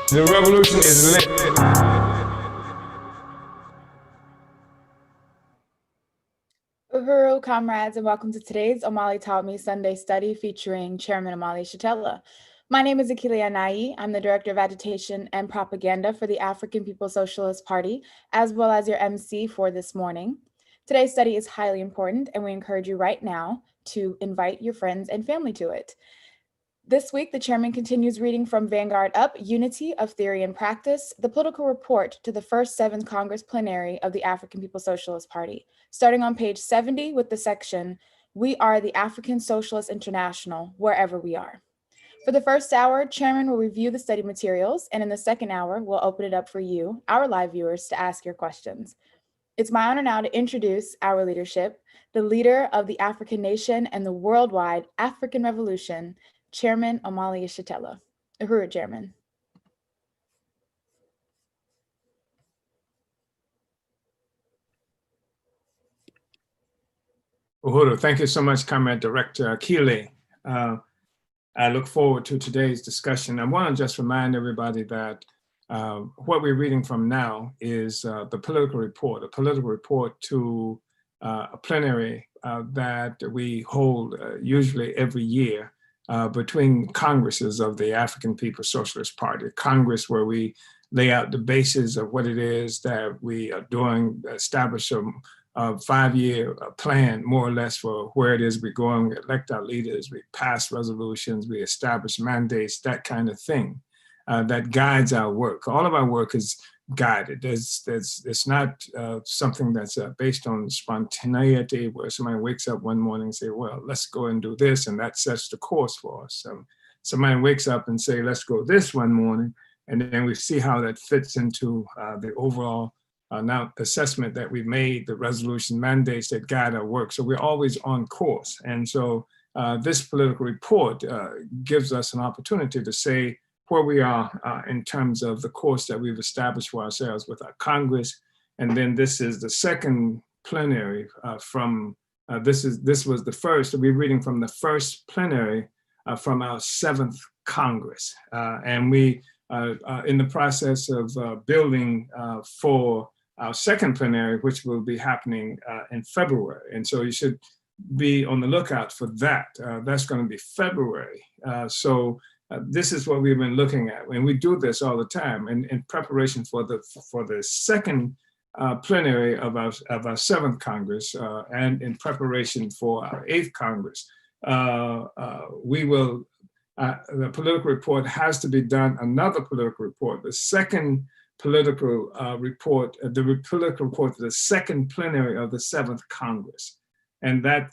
The revolution is lit. Uhuru, comrades, and welcome to today's Omali Taught Me Sunday Study featuring Chairman Omali Shatella. My name is Akili Anai. I'm the Director of Agitation and Propaganda for the African People's Socialist Party, as well as your MC for this morning. Today's study is highly important, and we encourage you right now to invite your friends and family to it. This week, the chairman continues reading from Vanguard Up, Unity of Theory and Practice, the political report to the first Seventh Congress Plenary of the African People's Socialist Party, starting on page 70 with the section, We Are the African Socialist International, Wherever We Are. For the first hour, chairman will review the study materials, and in the second hour, we'll open it up for you, our live viewers, to ask your questions. It's my honor now to introduce our leadership, the leader of the African nation and the worldwide African Revolution, Chairman Omali Shatella. Uhuru, Chairman. Uhuru, thank you so much, Comrade Director Akili. I look forward to today's discussion. I want to just remind everybody that what we're reading from now is the political report, a political report to a plenary that we hold usually every year between Congresses of the African People's Socialist Party, Congress where we lay out the basis of what it is that we are doing, establish a 5-year plan, more or less, for where it is we're going. We elect our leaders, we pass resolutions, we establish mandates, that kind of thing that guides our work. All of our work is guided. It's not something that's based on spontaneity where somebody wakes up one morning and say, well, let's go and do this, and that sets the course for us. Somebody wakes up and say, let's go this one morning, and then we see how that fits into the overall now assessment that we've made, the resolution mandates that guide our work. So we're always on course. And so this political report gives us an opportunity to say where we are in terms of the course that we've established for ourselves with our Congress. And then this is the second plenary from, this was the first, we're reading from the first plenary from our Seventh Congress. And we are in the process of building for our second plenary, which will be happening in February. And so you should be on the lookout for that. That's going to be February. This is what we've been looking at, and we do this all the time in preparation for the second plenary of our Seventh Congress, and in preparation for our Eighth Congress. We will. The political report has to be done. Another political report, the second political report, the political report to the second plenary of the Seventh Congress, and that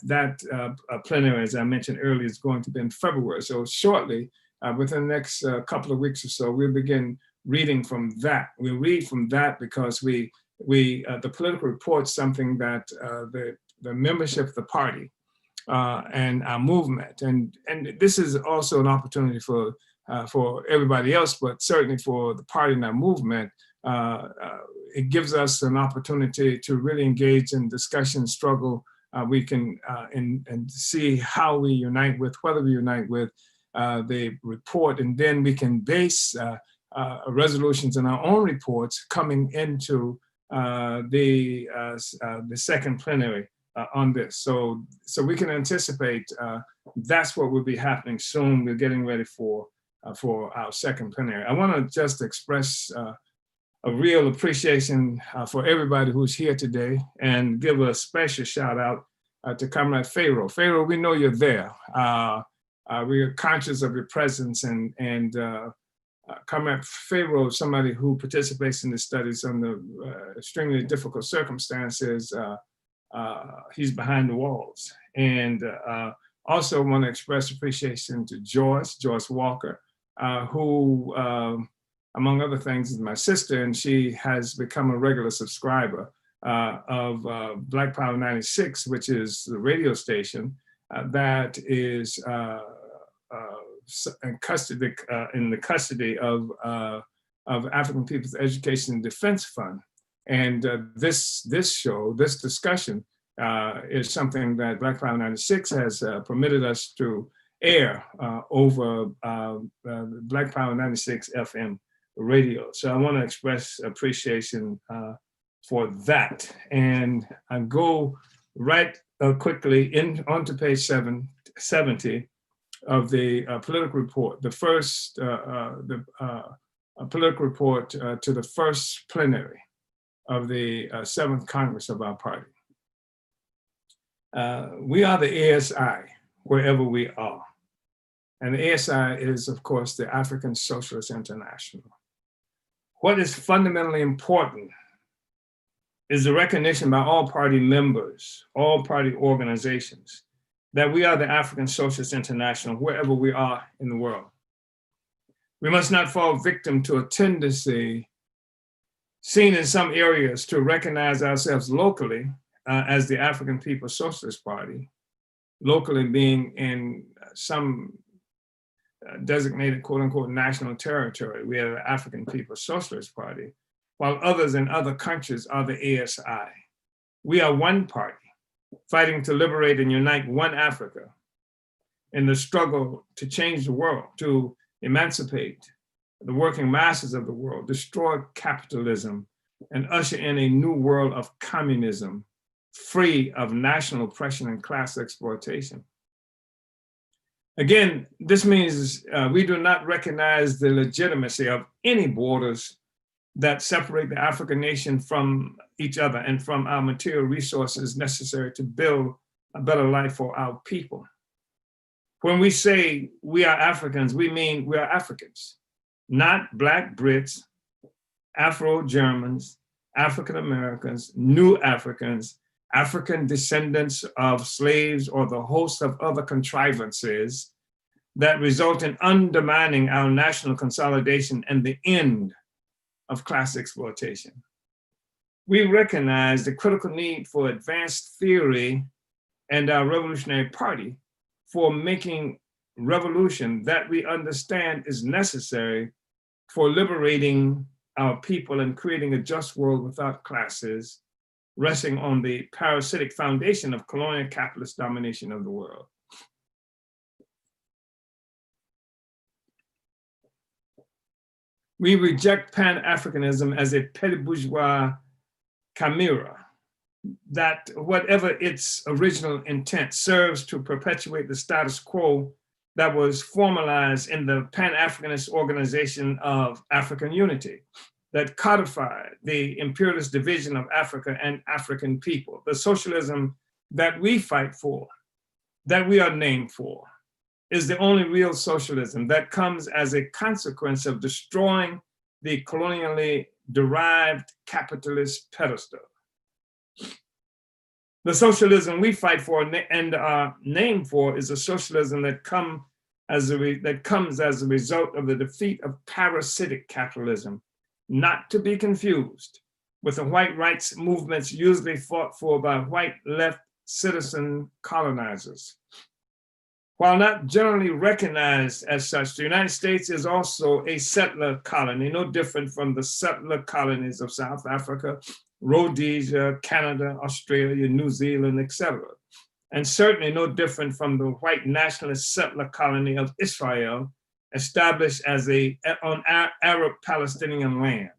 plenary, as I mentioned earlier, is going to be in February. So shortly. within the next couple of weeks or so, we'll begin reading from that. We read from that because the political report is something that the membership of the party and our movement, and this is also an opportunity for everybody else, but certainly for the party and our movement. It gives us an opportunity to really engage in discussion, struggle. We can and see how we unite with, whether we unite with the report, and then we can base resolutions in our own reports coming into the second plenary on this. So we can anticipate that's what will be happening soon. We're getting ready for our second plenary. I want to just express a real appreciation for everybody who's here today, and give a special shout out to Comrade Pharaoh. Pharaoh, we know you're there. We are conscious of your presence, and Comrade Pharaoh, somebody who participates in the studies under extremely difficult circumstances. He's behind the walls. And also want to express appreciation to Joyce Walker, who, among other things, is my sister, and she has become a regular subscriber of Black Power 96, which is the radio station that is in the custody of African People's Education and Defense Fund. And this discussion is something that Black Power 96 has permitted us to air over Black Power 96 FM radio. So I want to express appreciation for that. And I go right quickly onto page 70 of the political report, the first political report to the first plenary of the Seventh Congress of our party. We are the ASI, wherever we are. And the ASI is, of course, the African Socialist International. What is fundamentally important is the recognition by all party members, all party organizations, that we are the African Socialist International wherever we are in the world. We must not fall victim to a tendency seen in some areas to recognize ourselves locally as the African People's Socialist Party, locally being in some designated quote unquote national territory. We are the African People's Socialist Party, while others in other countries are the ASI. We are one party, fighting to liberate and unite one Africa in the struggle to change the world, to emancipate the working masses of the world, destroy capitalism, and usher in a new world of communism, free of national oppression and class exploitation. Again, this means we do not recognize the legitimacy of any borders that separate the African nation from each other and from our material resources necessary to build a better life for our people. When we say we are Africans, we mean we are Africans, not Black Brits, Afro-Germans, African Americans, New Africans, African descendants of slaves, or the host of other contrivances that result in undermining our national consolidation and the end of class exploitation. We recognize the critical need for advanced theory and our Revolutionary Party for making revolution that we understand is necessary for liberating our people and creating a just world without classes, resting on the parasitic foundation of colonial capitalist domination of the world. We reject Pan-Africanism as a petty bourgeois chimera that, whatever its original intent, serves to perpetuate the status quo that was formalized in the Pan-Africanist Organization of African Unity, that codified the imperialist division of Africa and African people. The socialism that we fight for, that we are named for, is the only real socialism that comes as a consequence of destroying the colonially derived capitalist pedestal. The socialism we fight for and are named for is a socialism that comes that comes as a result of the defeat of parasitic capitalism, not to be confused with the white rights movements usually fought for by white left citizen colonizers. While not generally recognized as such, the United States is also a settler colony, no different from the settler colonies of South Africa, Rhodesia, Canada, Australia, New Zealand, etc. And certainly no different from the white nationalist settler colony of Israel, established as on Arab-Palestinian land.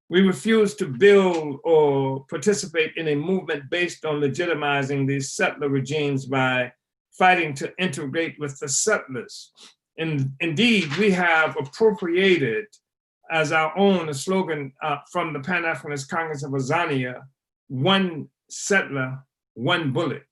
We refuse to build or participate in a movement based on legitimizing these settler regimes by fighting to integrate with the settlers. Indeed, we have appropriated as our own a slogan from the Pan-Africanist Congress of Azania, one settler, one bullet.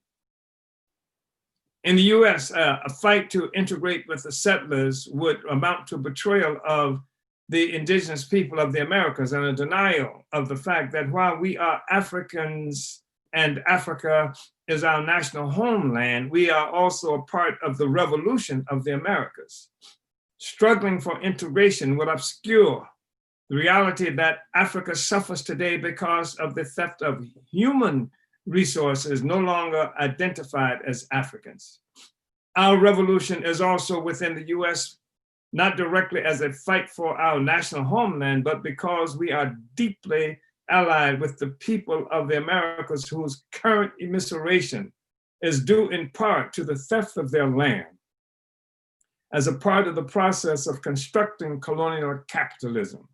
In the US, a fight to integrate with the settlers would amount to betrayal of the indigenous people of the Americas and a denial of the fact that while we are Africans and Africa is our national homeland, we are also a part of the revolution of the Americas. Struggling for integration will obscure the reality that Africa suffers today because of the theft of human resources no longer identified as Africans. Our revolution is also within the US, not directly as a fight for our national homeland, but because we are deeply allied with the people of the Americas whose current immiseration is due in part to the theft of their land as a part of the process of constructing colonial capitalism.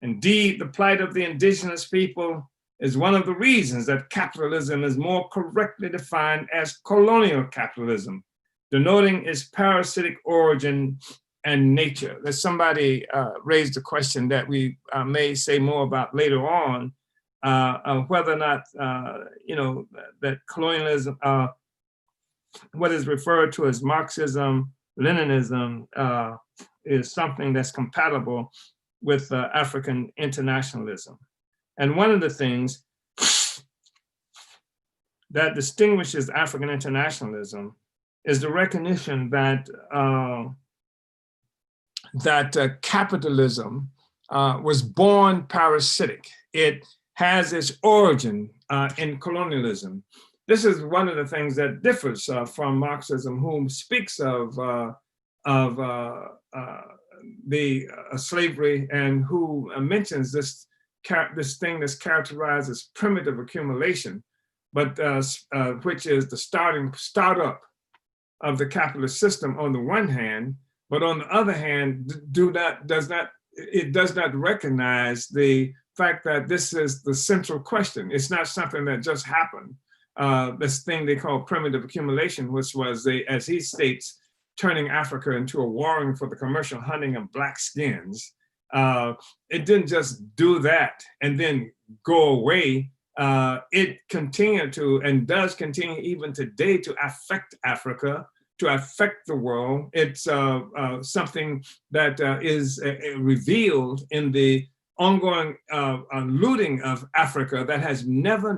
Indeed, the plight of the indigenous people is one of the reasons that capitalism is more correctly defined as colonial capitalism, denoting its parasitic origin and nature. There's somebody raised a question that we may say more about later on, whether or not, that colonialism, what is referred to as Marxism, Leninism, is something that's compatible with African internationalism. And one of the things that distinguishes African internationalism is the recognition that capitalism was born parasitic. It has its origin in colonialism. This is one of the things that differs from Marxism, whom speaks of the slavery and who mentions this thing that's characterized as primitive accumulation, but which is the startup of the capitalist system on the one hand, but on the other hand, does not recognize the fact that this is the central question. It's not something that just happened. This thing they call primitive accumulation, which was, as he states, turning Africa into a warring for the commercial hunting of black skins. It didn't just do that and then go away. It continued to, and does continue even today, to affect Africa, to affect the world. It's something that is revealed in the ongoing looting of Africa that has never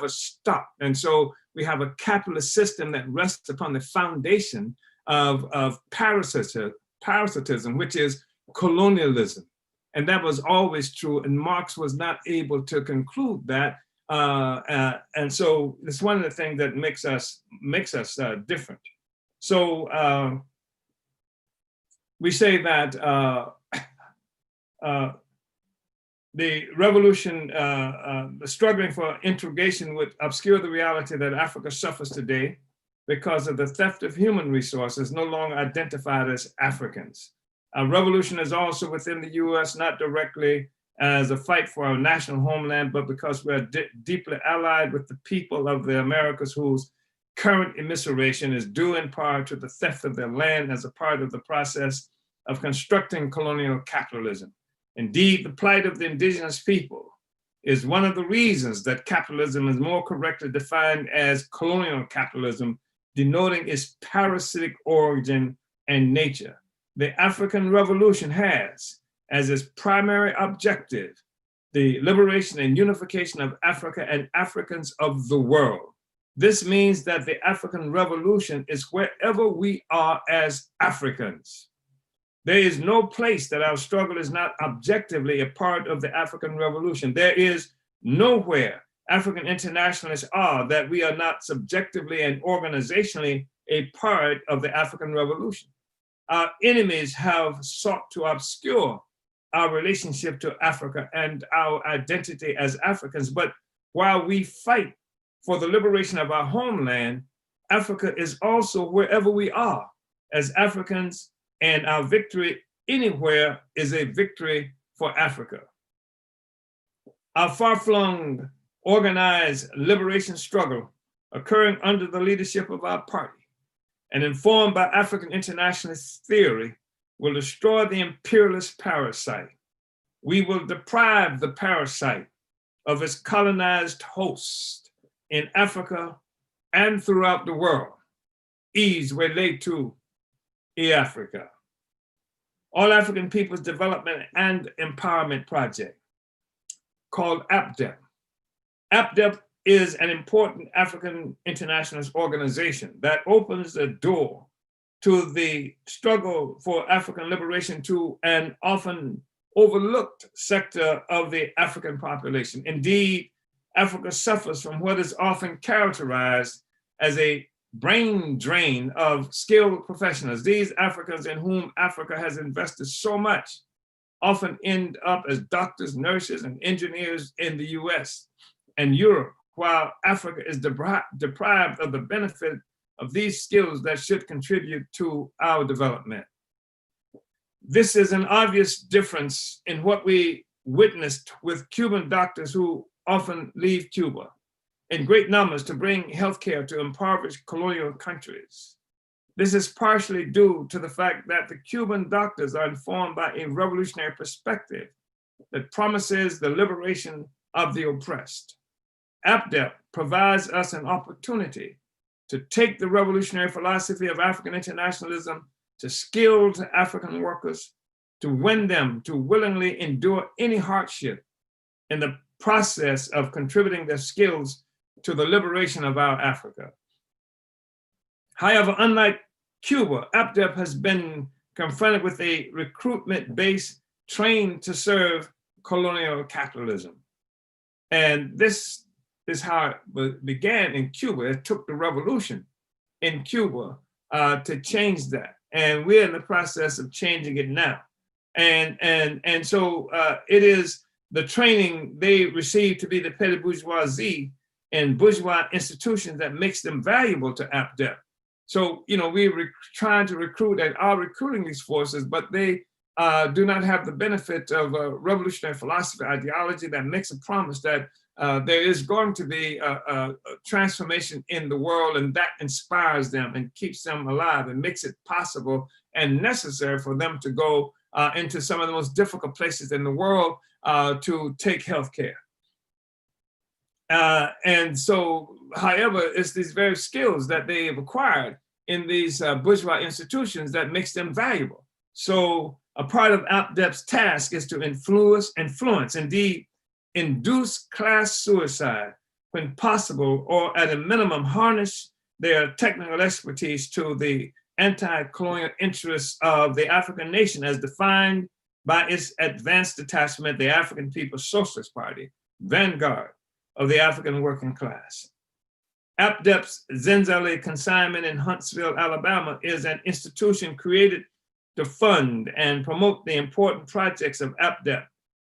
stopped. And so we have a capitalist system that rests upon the foundation of parasitism, which is colonialism. And that was always true, and Marx was not able to conclude that. And so it's one of the things that makes us different. So we say that the revolution, the struggling for integration would obscure the reality that Africa suffers today because of the theft of human resources no longer identified as Africans. Our revolution is also within the US, not directly as a fight for our national homeland, but because we're deeply allied with the people of the Americas whose current immiseration is due in part to the theft of their land as a part of the process of constructing colonial capitalism. Indeed, the plight of the indigenous people is one of the reasons that capitalism is more correctly defined as colonial capitalism, denoting its parasitic origin and nature. The African Revolution has, as its primary objective, the liberation and unification of Africa and Africans of the world. This means that the African Revolution is wherever we are as Africans. There is no place that our struggle is not objectively a part of the African Revolution. There is nowhere African internationalists are that we are not subjectively and organizationally a part of the African Revolution. Our enemies have sought to obscure our relationship to Africa and our identity as Africans. But while we fight for the liberation of our homeland, Africa is also wherever we are as Africans, and our victory anywhere is a victory for Africa. Our far-flung organized liberation struggle occurring under the leadership of our party and informed by African internationalist theory will destroy the imperialist parasite. We will deprive the parasite of its colonized host in Africa and throughout the world. Ease relate to Africa. All African Peoples Development and Empowerment Project, called APDEP. APDEP is an important African internationalist organization that opens the door to the struggle for African liberation to an often overlooked sector of the African population. Indeed, Africa suffers from what is often characterized as a brain drain of skilled professionals. These Africans in whom Africa has invested so much often end up as doctors, nurses, and engineers in the US and Europe, while Africa is deprived of the benefit of these skills that should contribute to our development. This is an obvious difference in what we witnessed with Cuban doctors who often leave Cuba in great numbers to bring healthcare to impoverished colonial countries. This is partially due to the fact that the Cuban doctors are informed by a revolutionary perspective that promises the liberation of the oppressed. APDEP provides us an opportunity to take the revolutionary philosophy of African internationalism to skilled African workers, to win them to willingly endure any hardship in the process of contributing their skills to the liberation of our Africa. However, unlike Cuba, APDEP has been confronted with a recruitment base trained to serve colonial capitalism. And this is how it began in Cuba. It took the revolution in Cuba to change that. And we're in the process of changing it now. And so it is the training they receive to be the petty bourgeoisie and bourgeois institutions that makes them valuable to APDEP. So, we're trying to recruit and are recruiting these forces, but they do not have the benefit of a revolutionary philosophy ideology that makes a promise that there is going to be a transformation in the world, and that inspires them and keeps them alive and makes it possible and necessary for them to go into some of the most difficult places in the world to take healthcare. And so, however, it's these very skills that they have acquired in these bourgeois institutions that makes them valuable. So a part of APDEP's task is to influence, indeed, induce class suicide when possible, or at a minimum, harness their technical expertise to the anti-colonial interests of the African nation as defined by its advanced detachment, the African People's Socialist Party, Vanguard of the African working class. APDEP's Zenzele consignment in Huntsville, Alabama is an institution created to fund and promote the important projects of APDEP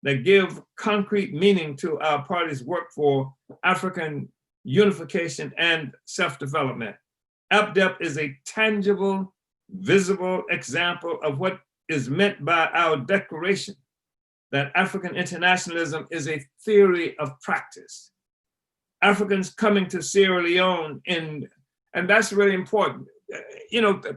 that give concrete meaning to our party's work for African unification and self-development. APDEP is a tangible, visible example of what is meant by our declaration that African internationalism is a theory of practice. Africans coming to Sierra Leone, and that's really important.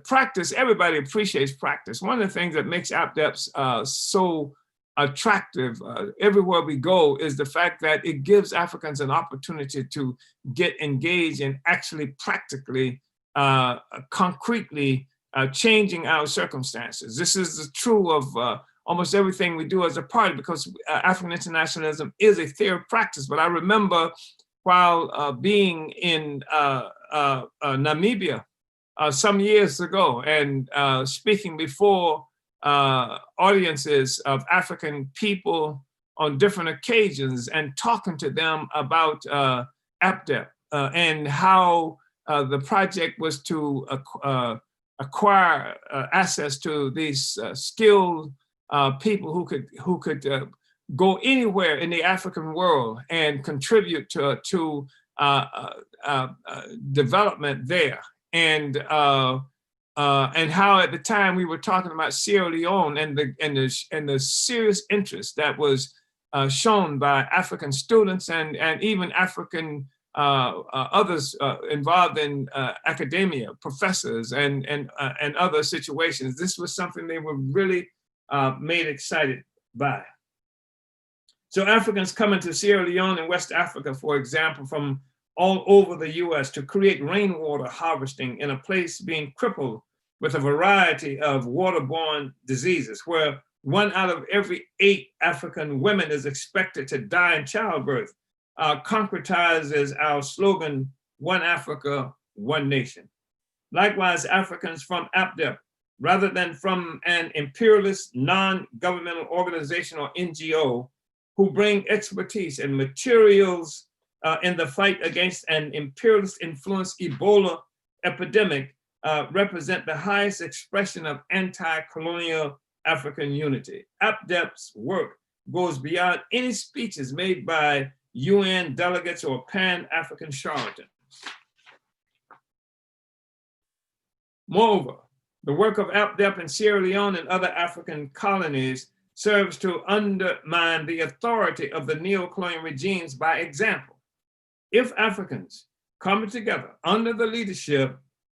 Practice, everybody appreciates practice. One of the things that makes APDEP so attractive everywhere we go is the fact that it gives Africans an opportunity to get engaged in actually practically, concretely changing our circumstances. This is true of almost everything we do as a party, because African internationalism is a theory of practice. But I remember while being in Namibia some years ago and speaking before audiences of African people on different occasions and talking to them about APDEP and how the project was to acquire access to these skilled people who could go anywhere in the African world and contribute to development there. And how at the time we were talking about Sierra Leone and the serious interest that was shown by African students and even African others involved in academia, professors and other situations. This was something they were really made excited by. So Africans coming to Sierra Leone and West Africa, for example, from all over the US to create rainwater harvesting in a place being crippled with a variety of waterborne diseases, where 1 out of every 8 African women is expected to die in childbirth, concretizes our slogan, One Africa, One Nation. Likewise, Africans from APDEP, rather than from an imperialist non-governmental organization or NGO, who bring expertise and materials in the fight against an imperialist influenced Ebola epidemic, represent the highest expression of anti-colonial African unity. APDEP's work goes beyond any speeches made by UN delegates or Pan-African charlatans. Moreover, the work of APDEP in Sierra Leone and other African colonies serves to undermine the authority of the neo-colonial regimes by example. If Africans coming together under the leadership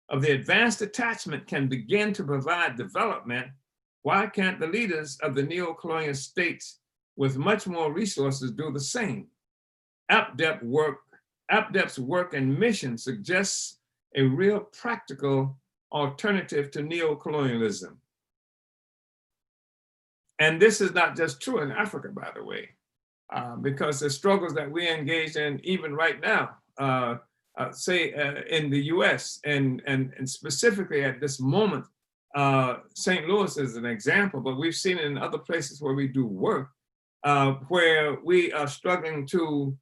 of the advanced attachment can begin to provide development, why can't the leaders of the neo-colonial states with much more resources do the same? APDEP's work and mission suggests a real practical alternative to neo-colonialism. And this is not just true in Africa, by the way, because the struggles that we engage in even right now, say in the US and specifically at this moment, St. Louis is an example, but we've seen it in other places where we do work, where we are struggling to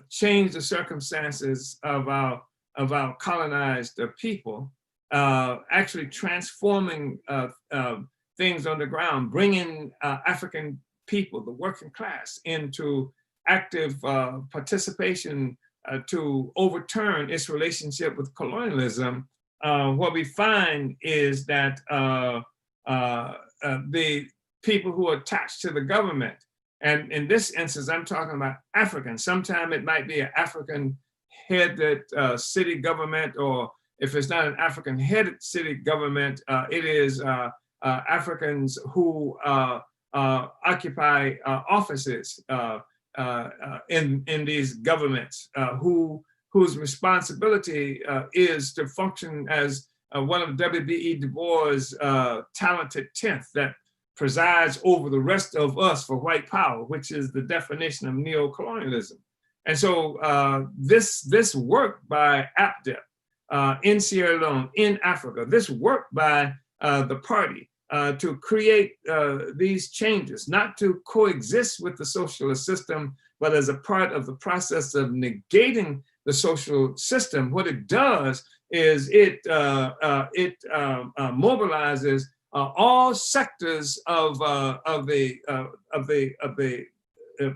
change the circumstances of our colonized people, actually transforming things on the ground, bringing African people, the working class, into active participation to overturn its relationship with colonialism. What we find is that the people who are attached to the government, and in this instance, I'm talking about Africans. Sometimes it might be an African-headed city government, or if it's not an African-headed city government, it is Africans who occupy offices in these governments, whose responsibility is to function as one of W.B.E. Du Bois' talented tenth that presides over the rest of us for white power, which is the definition of neo-colonialism. And so this work by APDEP in Sierra Leone, in Africa, this work by the party to create these changes, not to coexist with the socialist system, but as a part of the process of negating the social system. What it does is it mobilizes all sectors of the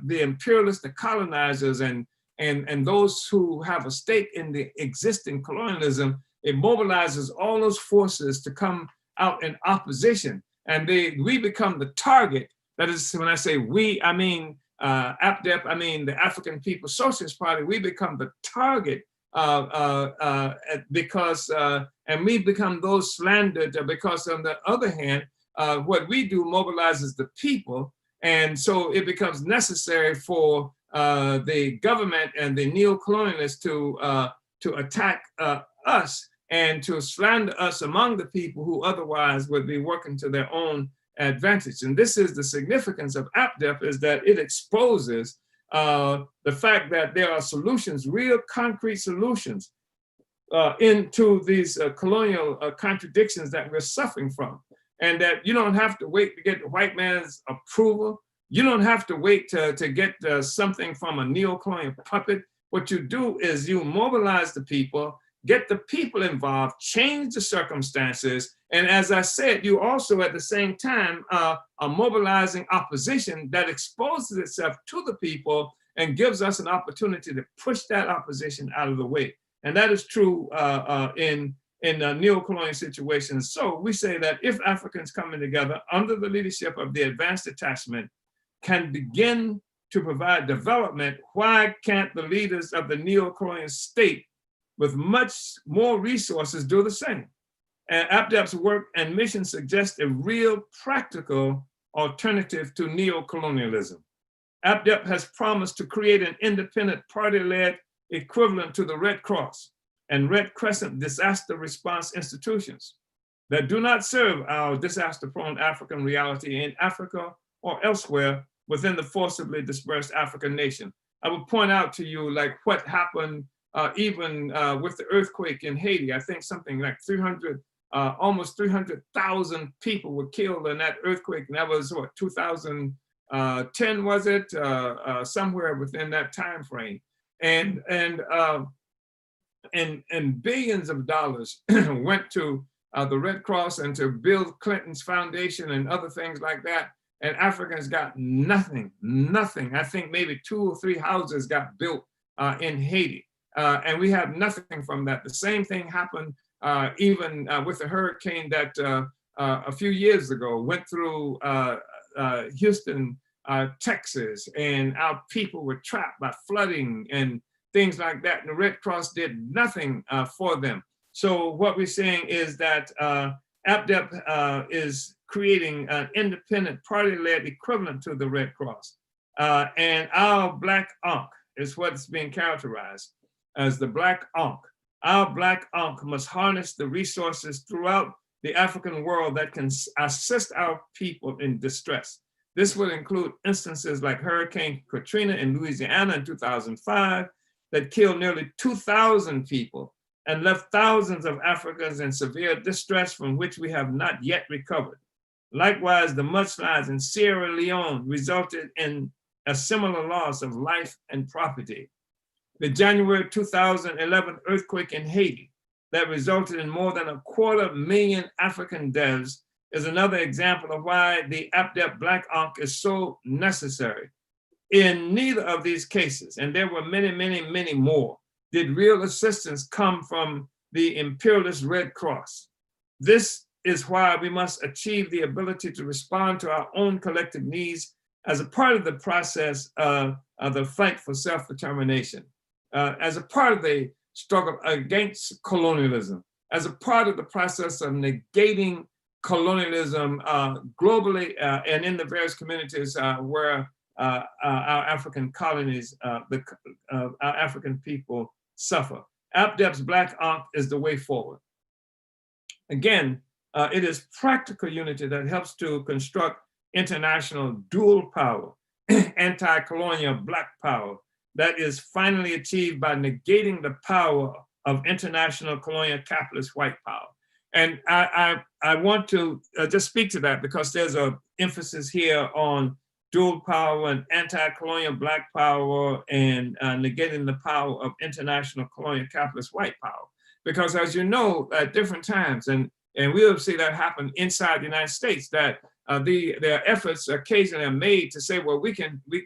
imperialists, the colonizers, and those who have a stake in the existing colonialism. It mobilizes all those forces to come out in opposition, and we become the target. That is, when I say we, I mean APDEP, I mean the African People's Socialist Party. We become the target because, and we become those slandered because, on the other hand, what we do mobilizes the people, and so it becomes necessary for the government and the neo-colonialists to attack us and to slander us among the people who otherwise would be working to their own advantage. And this is the significance of APDEP, is that it exposes the fact that there are solutions, real concrete solutions into these colonial contradictions that we're suffering from. And that you don't have to wait to get the white man's approval. You don't have to wait to get something from a neo-colonial puppet. What you do is you mobilize the people, get the people involved, change the circumstances. And as I said, you also at the same time are mobilizing opposition that exposes itself to the people and gives us an opportunity to push that opposition out of the way. And that is true in neo-colonial situations. So we say that if Africans coming together under the leadership of the advanced detachment can begin to provide development, why can't the leaders of the neo-colonial state with much more resources do the same? And APDEP's work and mission suggest a real practical alternative to neo-colonialism. APDEP has promised to create an independent party-led equivalent to the Red Cross and Red Crescent disaster response institutions that do not serve our disaster-prone African reality in Africa or elsewhere within the forcibly dispersed African nation. I would point out to you like what happened even with the earthquake in Haiti. I think something like almost 300,000 people were killed in that earthquake. And that was what, 2010 was it? Somewhere within that time frame. And billions of dollars went to the Red Cross and to Bill Clinton's foundation and other things like that. And Africans got nothing. I think maybe 2 or 3 houses got built in Haiti. And we have nothing from that. The same thing happened even with the hurricane that a few years ago went through Houston, Texas, and our people were trapped by flooding and things like that. And the Red Cross did nothing for them. So what we're saying is that APDEP is creating an independent party-led equivalent to the Red Cross. And our Black Ankh is what's being characterized as the Black Ankh. Our Black Ankh must harness the resources throughout the African world that can assist our people in distress. This will include instances like Hurricane Katrina in Louisiana in 2005 that killed nearly 2,000 people and left thousands of Africans in severe distress from which we have not yet recovered. Likewise, the mudslides in Sierra Leone resulted in a similar loss of life and property. The January 2011 earthquake in Haiti that resulted in more than 250,000 African deaths is another example of why the APDEP Black Ankh is so necessary. In neither of these cases, and there were many, many, many more, did real assistance come from the imperialist Red Cross. This is why we must achieve the ability to respond to our own collective needs as a part of the process of the fight for self-determination, as a part of the struggle against colonialism, as a part of the process of negating colonialism globally and in the various communities where our African colonies, our African people suffer. APDEP's Black Ankh is the way forward. Again, it is practical unity that helps to construct international dual power, anti-colonial Black power that is finally achieved by negating the power of international colonial capitalist white power. And I want to just speak to that because there's an emphasis here on dual power and anti-colonial Black power and negating the power of international colonial capitalist white power. Because as you know, at different times, and we'll see that happen inside the United States, that their efforts occasionally are made to say, well,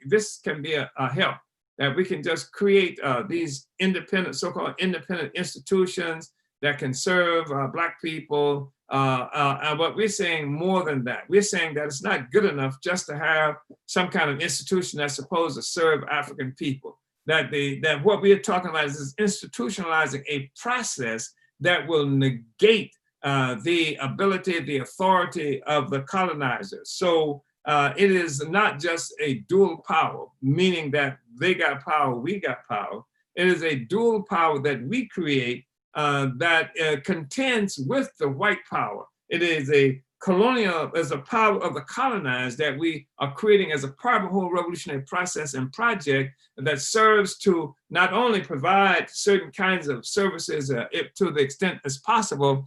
this can be a help, that we can just create these independent, so-called independent institutions that can serve Black people. But we're saying more than that. We're saying that it's not good enough just to have some kind of institution that's supposed to serve African people. That what we are talking about is institutionalizing a process that will negate the ability, the authority of the colonizers. So it is not just a dual power, meaning that they got power, we got power. It is a dual power that we create that contends with the white power. It is a colonial, as a power of the colonized that we are creating as a part of a whole revolutionary process and project that serves to not only provide certain kinds of services to the extent as possible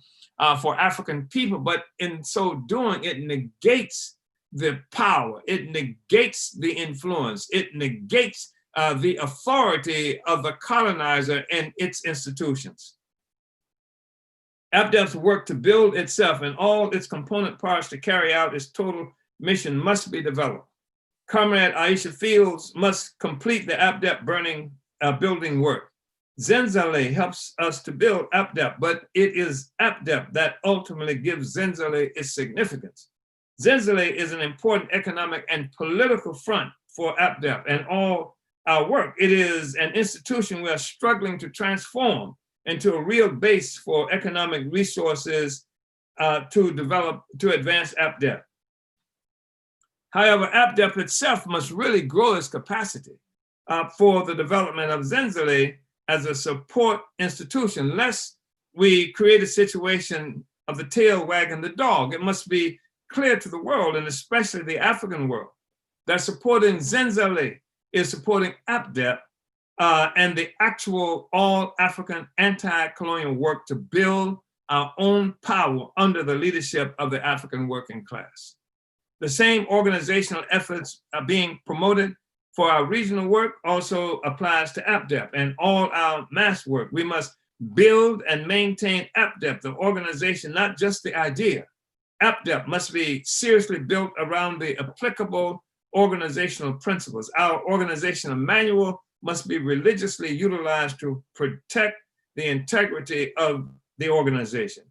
for African people, but in so doing, it negates the power, it negates the influence, it negates the authority of the colonizer and its institutions. APDEP's work to build itself and all its component parts to carry out its total mission must be developed. Comrade Aisha Fields must complete the APDEP building work. Zenzele helps us to build APDEP, but it is APDEP that ultimately gives Zenzele its significance. Zenzele is an important economic and political front for APDEP and all our work. It is an institution we are struggling to transform into a real base for economic resources to advance APDEP. However, APDEP itself must really grow its capacity for the development of Zenzele as a support institution, lest we create a situation of the tail wagging the dog. It must be clear to the world, and especially the African world, that supporting Zenzele is supporting APDEP and the actual all-African anti-colonial work to build our own power under the leadership of the African working class. The same organizational efforts are being promoted for our regional work also applies to APDEP and all our mass work. We must build and maintain APDEP, the organization, not just the idea. APDEP must be seriously built around the applicable organizational principles. Our organizational manual must be religiously utilized to protect the integrity of the organization.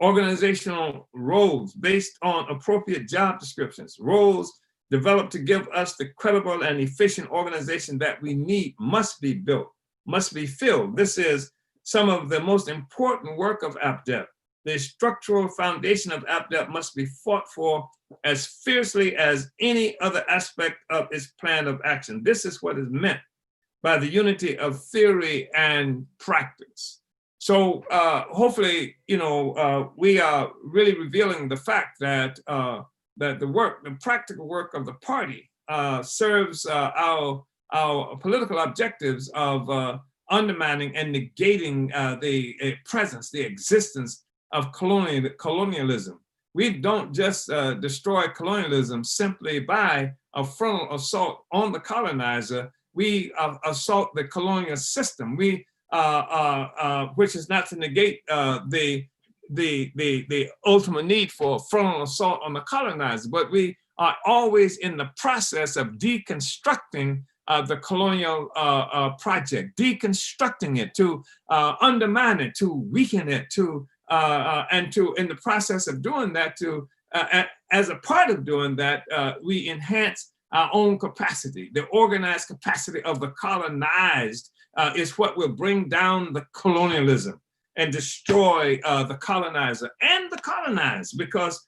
Organizational roles based on appropriate job descriptions, roles developed to give us the credible and efficient organization that we need must be built, must be filled. This is some of the most important work of APDEP. The structural foundation of APDEP must be fought for as fiercely as any other aspect of its plan of action. This is what is meant by the unity of theory and practice. So hopefully, we are really revealing the fact that that the practical work of the party serves our political objectives of undermining and negating the presence, the existence of colonialism. We don't just destroy colonialism simply by a frontal assault on the colonizer. We assault the colonial system. We, which is not to negate the ultimate need for frontal assault on the colonizer, but we are always in the process of deconstructing the colonial project, deconstructing it, to undermine it, to weaken it, and to, in the process of doing that, as a part of doing that, we enhance our own capacity. The organized capacity of the colonized is what will bring down the colonialism and destroy the colonizer and the colonized, because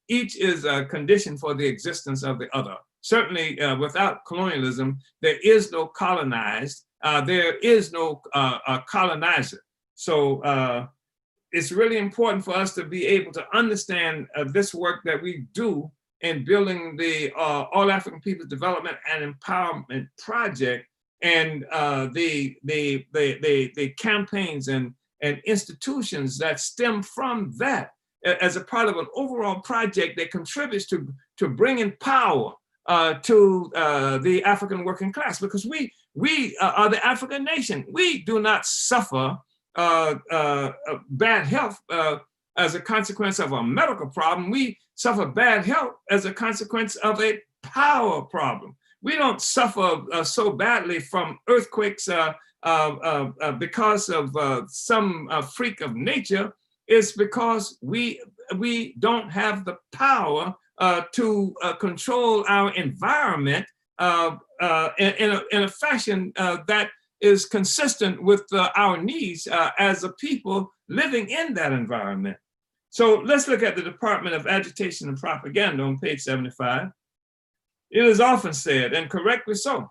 each is a condition for the existence of the other. Certainly, without colonialism, there is no colonized, there is no colonizer. So it's really important for us to be able to understand this work that we do in building the All African Peoples Development and Empowerment Project, and the campaigns and institutions that stem from that as a part of an overall project that contributes to bringing power to the African working class, because we are the African nation. We do not suffer bad health as a consequence of a medical problem. We suffer bad health as a consequence of a power problem. We don't suffer so badly from earthquakes because of some freak of nature. It's because we don't have the power to control our environment in a fashion that is consistent with our needs as a people living in that environment. So let's look at the Department of Agitation and Propaganda on page 75. It is often said, and correctly so,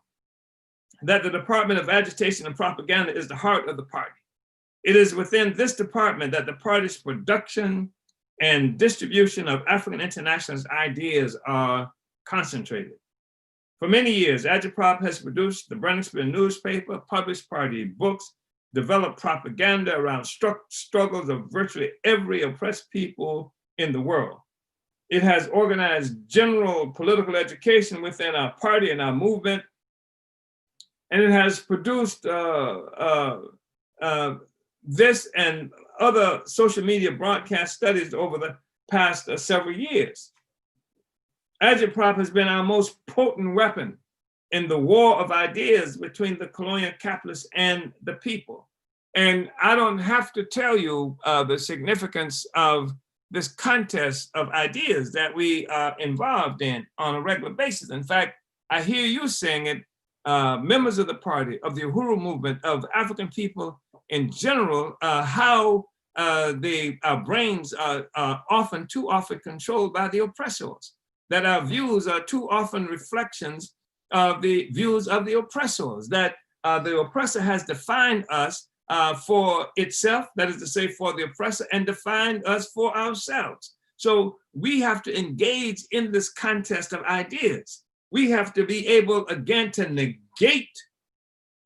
that the Department of Agitation and Propaganda is the heart of the party. It is within this department that the party's production, and distribution of African internationalist ideas are concentrated. For many years, Agitprop has produced the Brenningspoon newspaper, published party books, developed propaganda around struggles of virtually every oppressed people in the world. It has organized general political education within our party and our movement, and it has produced this and other social media broadcast studies over the past several years. Agitprop has been our most potent weapon in the war of ideas between the colonial capitalists and the people. And I don't have to tell you the significance of this contest of ideas that we are involved in on a regular basis. In fact, I hear you saying it, members of the party, of the Uhuru movement, of African people in general, how our brains are too often controlled by the oppressors, that our views are too often reflections of the views of the oppressors, that the oppressor has defined us for itself, that is to say, for the oppressor, and defined us for ourselves. So we have to engage in this contest of ideas. We have to be able, again, to negate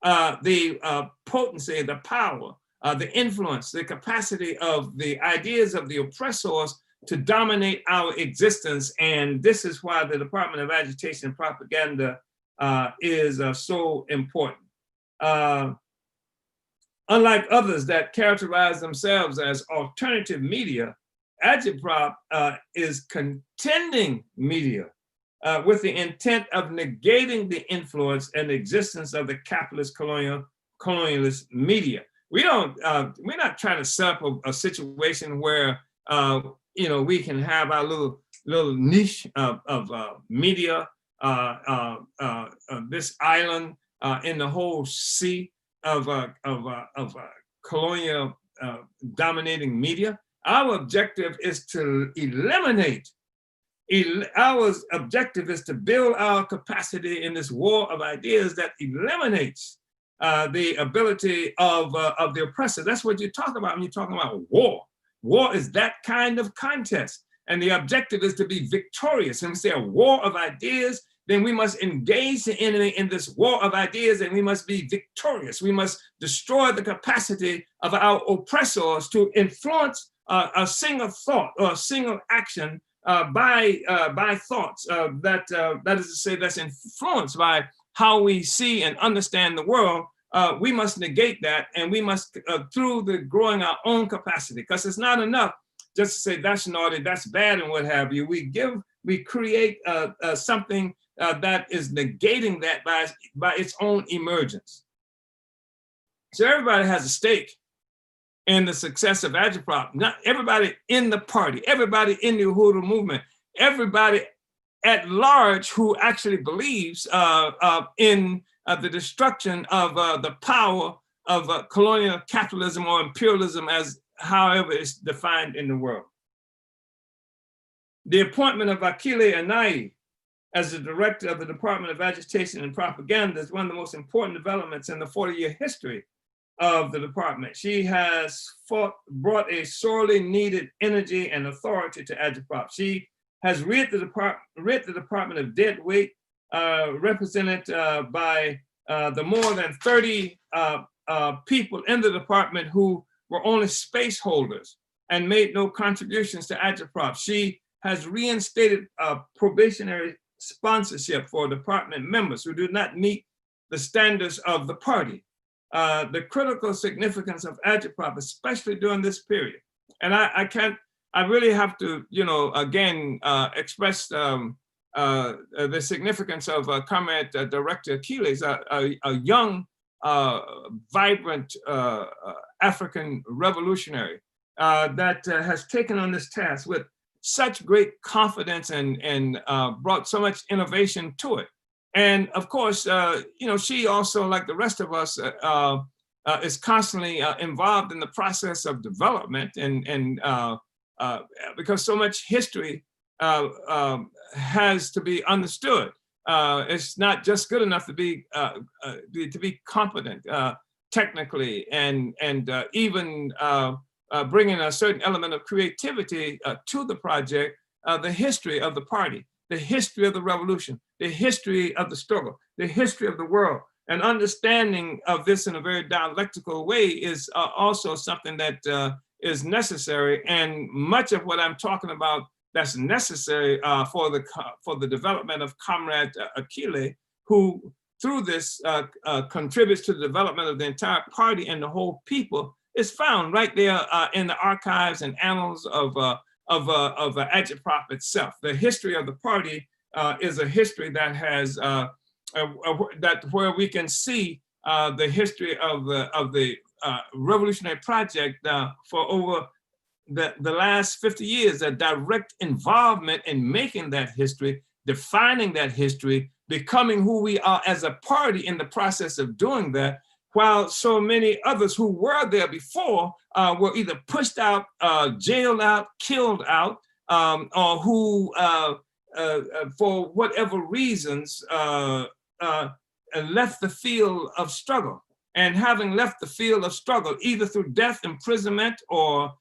the potency, the power, the influence, the capacity of the ideas of the oppressors to dominate our existence. And this is why the Department of Agitation and Propaganda is so important. Unlike others that characterize themselves as alternative media, Agitprop is contending media with the intent of negating the influence and existence of the capitalist colonialist media. We're not trying to set up a situation where we can have our little niche of media, this island in the whole sea of colonial dominating media. Our objective is to eliminate. Our objective is to build our capacity in this war of ideas that eliminates the ability of the oppressor. That's what you talk about when you're talking about war. War is that kind of contest. And the objective is to be victorious. And we say a war of ideas, then we must engage the enemy in this war of ideas, and we must be victorious. We must destroy the capacity of our oppressors to influence a single thought or a single action by thoughts that is to say that's influenced by how we see and understand the world. We must negate that, and we must through the growing our own capacity, because it's not enough just to say that's naughty, that's bad, and what have you. We create something that is negating that by its own emergence. So everybody has a stake in the success of Agitprop. Not everybody in the party, everybody in the Uhuru movement, everybody at large who actually believes in the destruction of the power of colonial capitalism or imperialism, as however it's defined in the world. The appointment of Akile Anayi as the director of the Department of Agitation and Propaganda is one of the most important developments in the 40-year history of the department. She has brought a sorely needed energy and authority to Agitprop. She has rid the department of dead weight, represented by the more than 30 people in the department who were only space holders and made no contributions to Agitprop. She has reinstated probationary sponsorship for department members who do not meet the standards of the party. The critical significance of Agitprop, especially during this period. And I really have to, again, express the significance of Comrade Director Achilles, a young, vibrant African revolutionary that has taken on this task with such great confidence and brought so much innovation to it. And of course, she also, like the rest of us, is constantly involved in the process of development, and because so much history has to be understood. It's not just good enough to be competent technically and even bringing a certain element of creativity to the project, the history of the party, the history of the revolution, the history of the struggle, the history of the world. An understanding of this in a very dialectical way is also something that is necessary. And much of what I'm talking about that's necessary for the development of Comrade Akile, who through this contributes to the development of the entire party and the whole people, is found right there in the archives and annals of Agitprop itself. The history of the party is a history that has where we can see the history of the revolutionary project for over the last 50 years, a direct involvement in making that history, defining that history, becoming who we are as a party in the process of doing that, while so many others who were there before were either pushed out, jailed out, killed out, or who, for whatever reasons, left the field of struggle. And having left the field of struggle, either through death, imprisonment, or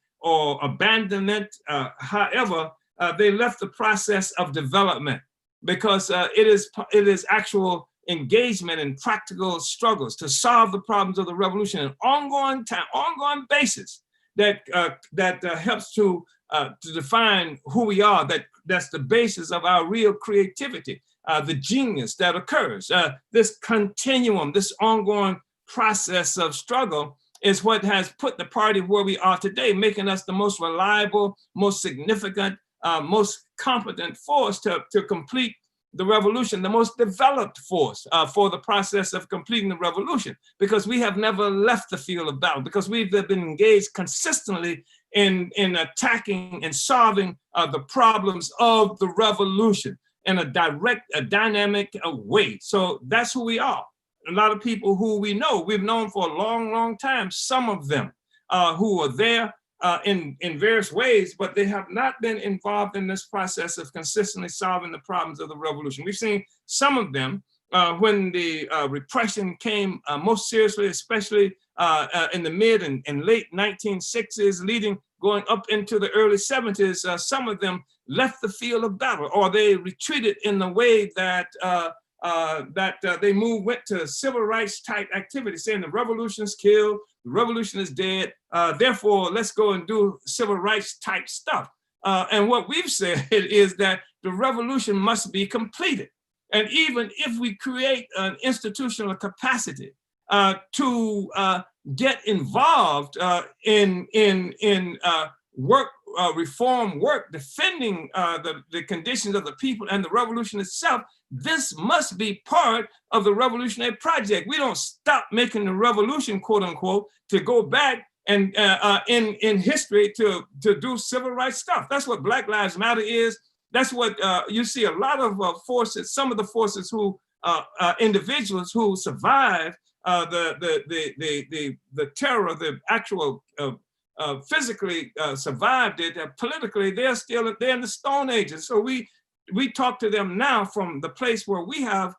abandonment, however, they left the process of development, because it is actual engagement in practical struggles to solve the problems of the revolution on an ongoing basis that helps to define who we are. That's the basis of our real creativity, the genius that occurs. This continuum, this ongoing process of struggle is what has put the party where we are today, making us the most reliable, most significant, most competent force to complete the revolution, the most developed force for the process of completing the revolution, because we have never left the field of battle, because we've been engaged consistently in attacking and solving the problems of the revolution in a direct, dynamic way. So that's who we are. A lot of people who we've known for a long, long time, some of them who are there in various ways, but they have not been involved in this process of consistently solving the problems of the revolution. We've seen some of them when the repression came most seriously, especially in the mid and late 1960s, going up into the early 70s. Some of them left the field of battle, or they retreated in the way that they went to civil rights type activities, saying the revolution is killed, the revolution is dead, therefore let's go and do civil rights type stuff. And what we've said is that the revolution must be completed. And even if we create an institutional capacity to get involved in work, reform work, defending the conditions of the people and the revolution itself, this must be part of the revolutionary project. We don't stop making the revolution, quote unquote, to go back and in history to do civil rights stuff. That's what Black Lives Matter is. That's what you see a lot of forces, some of the forces who, individuals who survive the terror, the actual physically survived it, politically, they're in the Stone Ages. So we talk to them now from the place where we have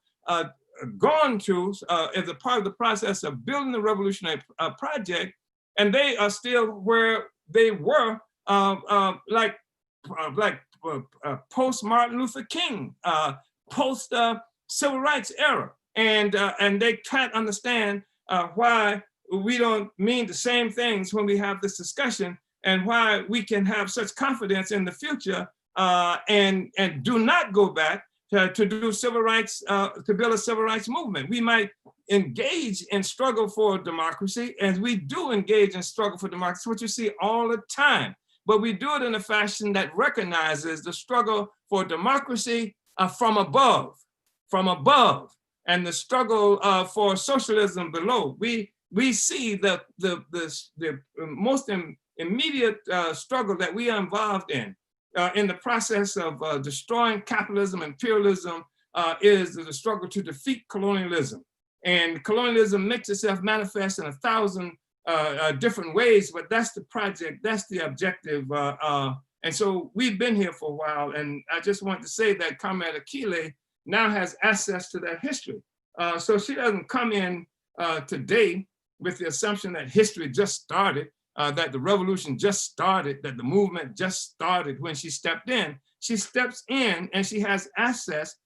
gone to as a part of the process of building the revolutionary project, and they are still where they were, like post Martin Luther King, post civil rights era, and they can't understand why we don't mean the same things when we have this discussion, and why we can have such confidence in the future and do not go back to do civil rights, to build a civil rights movement. We might engage in struggle for democracy, and we do engage in struggle for democracy, which you see all the time, but we do it in a fashion that recognizes the struggle for democracy from above, and the struggle for socialism below. We see the most immediate struggle that we are involved in the process of destroying capitalism, imperialism, is the struggle to defeat colonialism. And colonialism makes itself manifest in 1,000 different ways, but that's the project, that's the objective. And so we've been here for a while, and I just want to say that Comrade Akile now has access to that history. So she doesn't come in today with the assumption that history just started. that the revolution just started, that the movement just started when she stepped in. She steps in and she has access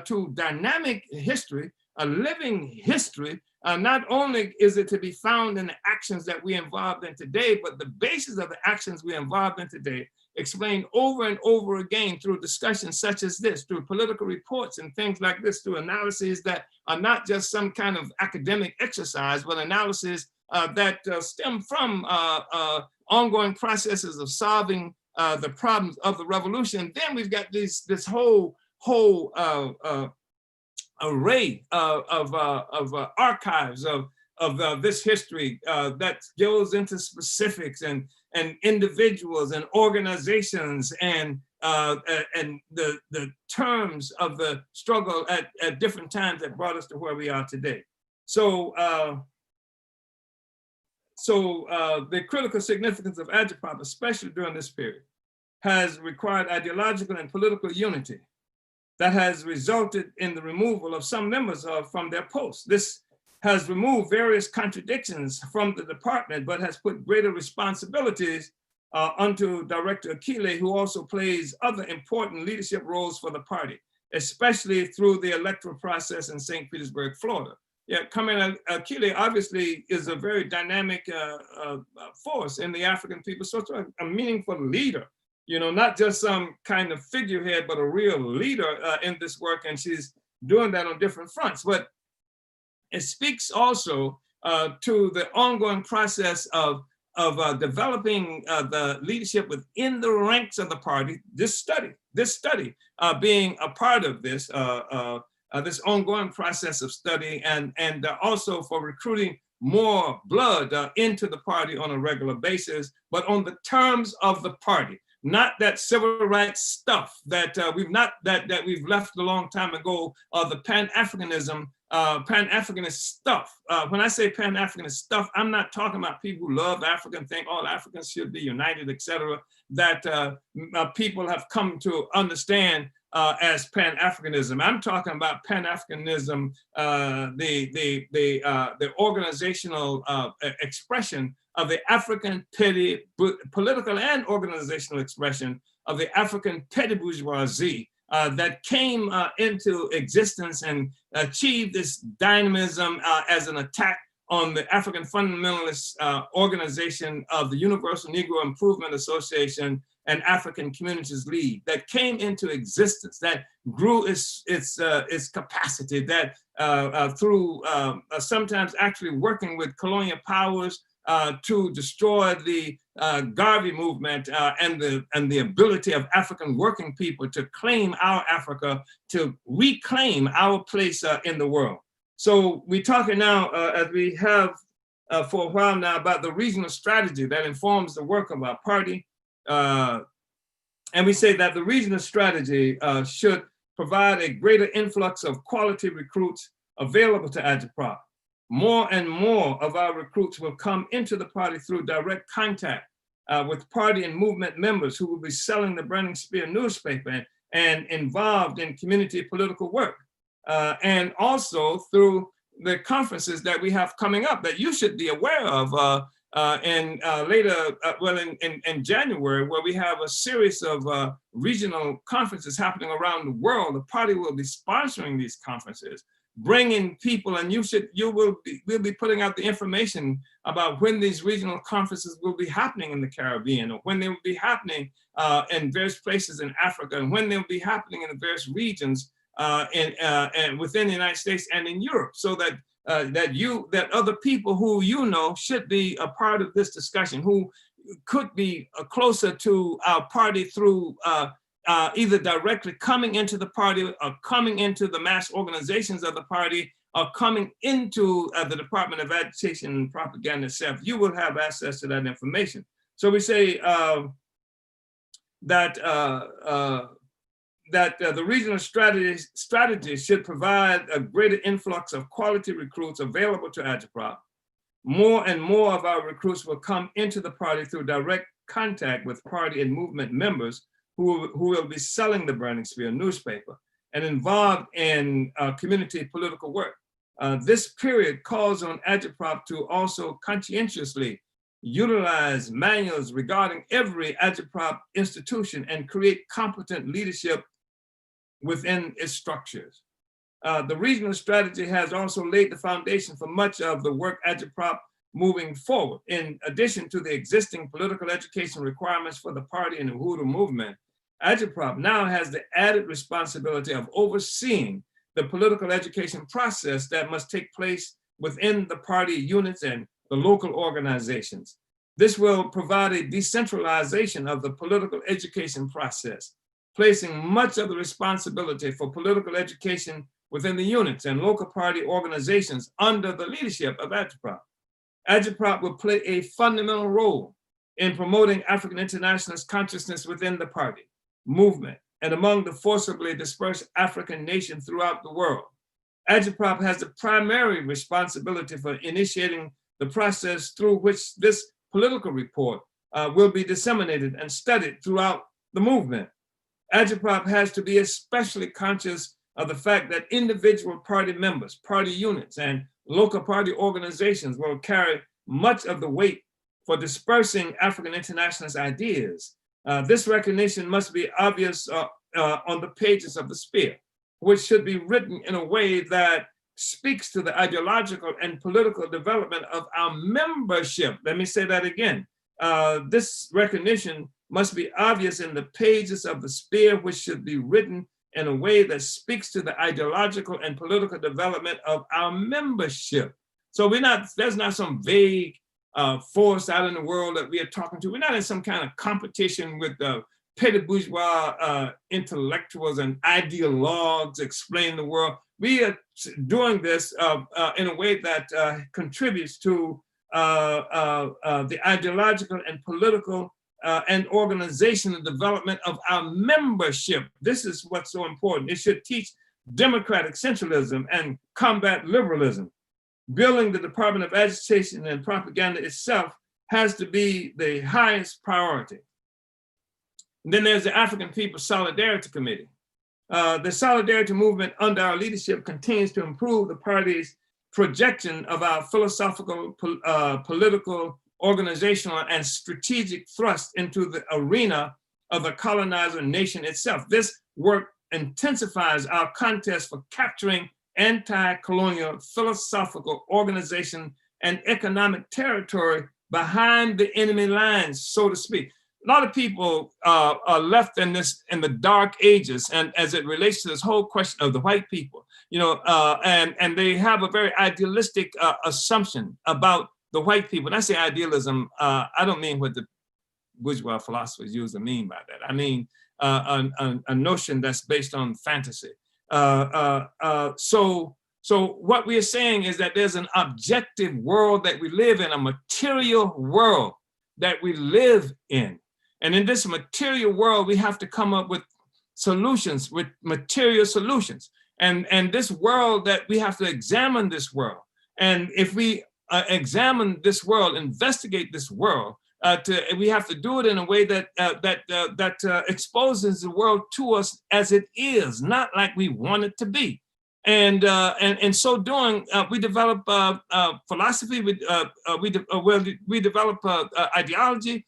to dynamic history, a living history. Not only is it to be found in the actions that we involved in today, but the basis of the actions we involved in today explained over and over again through discussions such as this, through political reports and things like this, through analyses that are not just some kind of academic exercise, but analyses that stem from ongoing processes of solving the problems of the revolution. Then we've got this whole array of archives of this history that goes into specifics and individuals and organizations and the terms of the struggle at different times that brought us to where we are today. So the critical significance of agitprop, especially during this period, has required ideological and political unity that has resulted in the removal of some members from their posts. This has removed various contradictions from the department, but has put greater responsibilities onto Director Akile, who also plays other important leadership roles for the party, especially through the electoral process in St. Petersburg, Florida. Yeah, Kwame Akile obviously is a very dynamic force in the African people, so it's a meaningful leader, you know, not just some kind of figurehead, but a real leader in this work, and she's doing that on different fronts. But it speaks also to the ongoing process of developing the leadership within the ranks of the party. This study being a part of this this ongoing process of study, and also for recruiting more blood into the party on a regular basis, but on the terms of the party. Not that civil rights stuff that we've left a long time ago, or the Pan-Africanism, Pan-Africanist stuff. When I say Pan-Africanist stuff, I'm not talking about people who love Africa and think all Africans should be united, etc. That people have come to understand as Pan-Africanism. I'm talking about Pan-Africanism, the organizational expression of the African petty, political and organizational expression of the African petty bourgeoisie that came into existence and achieved this dynamism as an attack on the African fundamentalist organization of the Universal Negro Improvement Association and African Communities League, that came into existence, that grew its capacity, that through sometimes actually working with colonial powers to destroy the Garvey movement and the ability of African working people to claim our Africa, to reclaim our place in the world. So we're talking now, as we have for a while now, about the regional strategy that informs the work of our party. And we say that the regional strategy should provide a greater influx of quality recruits available to agitprop. More and more of our recruits will come into the party through direct contact with party and movement members who will be selling the Burning Spear newspaper and involved in community political work. And also through the conferences that we have coming up that you should be aware of in January, where we have a series of regional conferences happening around the world. The party will be sponsoring these conferences, bringing people, and we'll be putting out the information about when these regional conferences will be happening in the Caribbean, or when they will be happening in various places in Africa, and when they will be happening in the various regions and within the United States and in Europe, so that that other people who you know should be a part of this discussion, who could be closer to our party through either directly coming into the party, or coming into the mass organizations of the party, or coming into the Department of Agitation and Propaganda itself. You will have access to that information. So we say that the regional strategy should provide a greater influx of quality recruits available to agitprop. More and more of our recruits will come into the party through direct contact with party and movement members who will be selling the Burning Spear newspaper and involved in community political work. This period calls on agitprop to also conscientiously utilize manuals regarding every agitprop institution, and create competent leadership within its structures. The regional strategy has also laid the foundation for much of the work agitprop moving forward. In addition to the existing political education requirements for the party and the Uhuru movement, agitprop now has the added responsibility of overseeing the political education process that must take place within the party units and the local organizations. This will provide a decentralization of the political education process, placing much of the responsibility for political education within the units and local party organizations under the leadership of agitprop. Agitprop will play a fundamental role in promoting African internationalist consciousness within the party, movement, and among the forcibly dispersed African nations throughout the world. Agitprop has the primary responsibility for initiating the process through which this political report will be disseminated and studied throughout the movement. Agitprop has to be especially conscious of the fact that individual party members, party units, and local party organizations will carry much of the weight for dispersing African internationalist ideas. This recognition must be obvious on the pages of the spear, which should be written in a way that speaks to the ideological and political development of our membership. Let me say that again. This recognition must be obvious in the pages of the spear, which should be written in a way that speaks to the ideological and political development of our membership. So there's not some vague force out in the world that we are talking to. We're not in some kind of competition with the petty bourgeois intellectuals and ideologues explain the world. We are doing this in a way that contributes to the ideological and political and organizational development of our membership. This is what's so important. It should teach democratic centralism and combat liberalism. Building the Department of Agitation and Propaganda itself has to be the highest priority. And then there's the African People's Solidarity Committee. The Solidarity movement under our leadership continues to improve the party's projection of our philosophical, political, organizational, and strategic thrust into the arena of the colonizer nation itself. This work intensifies our contest for capturing anti-colonial philosophical organization and economic territory behind the enemy lines, so to speak. A lot of people are left in the dark ages, and as it relates to this whole question of the white people, and they have a very idealistic assumption about the white people. And I say idealism, I don't mean what the bourgeois philosophers use to mean by that. I mean a notion that's based on fantasy. So what we are saying is that there's an objective world that we live in, a material world that we live in. And in this material world, we have to come up with solutions, with material solutions. And this world, that we have to examine this world. And if we examine this world, investigate this world, we have to do it in a way that exposes the world to us as it is, not like we want it to be. And in so doing, we develop philosophy. We develop ideology.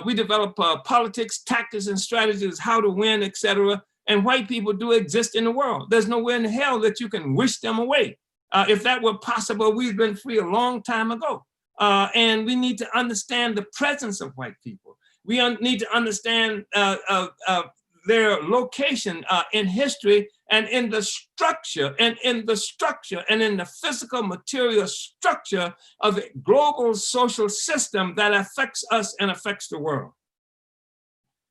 We develop politics, tactics, and strategies, how to win, etc. And white people do exist in the world. There's nowhere in hell that you can wish them away. If that were possible, we'd been free a long time ago. And we need to understand the presence of white people. We need to understand their location in history and in the structure, and in the physical material structure of the global social system that affects us and affects the world.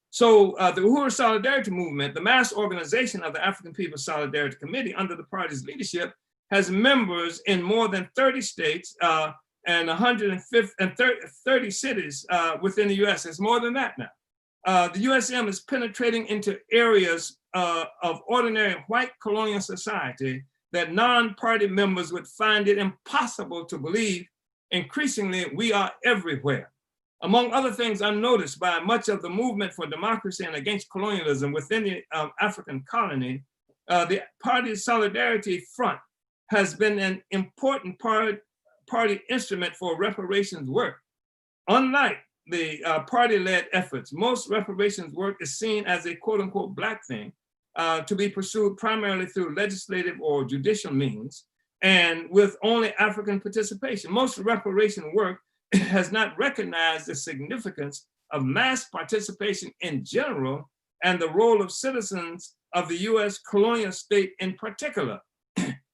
So the Uhuru Solidarity Movement, the mass organization of the African People's Solidarity Committee under the party's leadership, has members in more than 30 states and 130 cities within the US. It's more than that now. The USM is penetrating into areas of ordinary white colonial society that non-party members would find it impossible to believe. Increasingly, we are everywhere. Among other things unnoticed by much of the movement for democracy and against colonialism within the African colony, the party's Solidarity Front has been an important party instrument for reparations work. Unlike the party-led efforts, most reparations work is seen as a quote-unquote Black thing to be pursued primarily through legislative or judicial means and with only African participation. Most reparation work has not recognized the significance of mass participation in general and the role of citizens of the US colonial state in particular.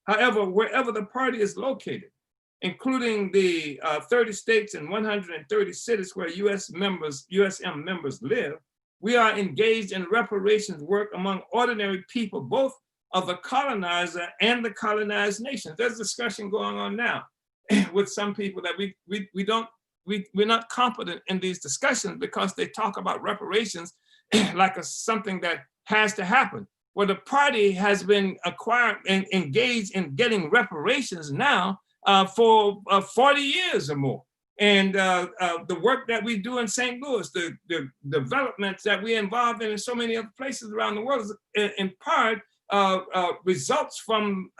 However, wherever the party is located, including the 30 states and 130 cities where USM members live, we are engaged in reparations work among ordinary people, both of the colonizer and the colonized nations. There's discussion going on now with some people that we're not competent in these discussions because they talk about reparations like something that has to happen. Well, the party has been acquired and engaged in getting reparations now for 40 years or more. And the work that we do in St. Louis, the developments that we're involved in so many other places around the world, is in part results from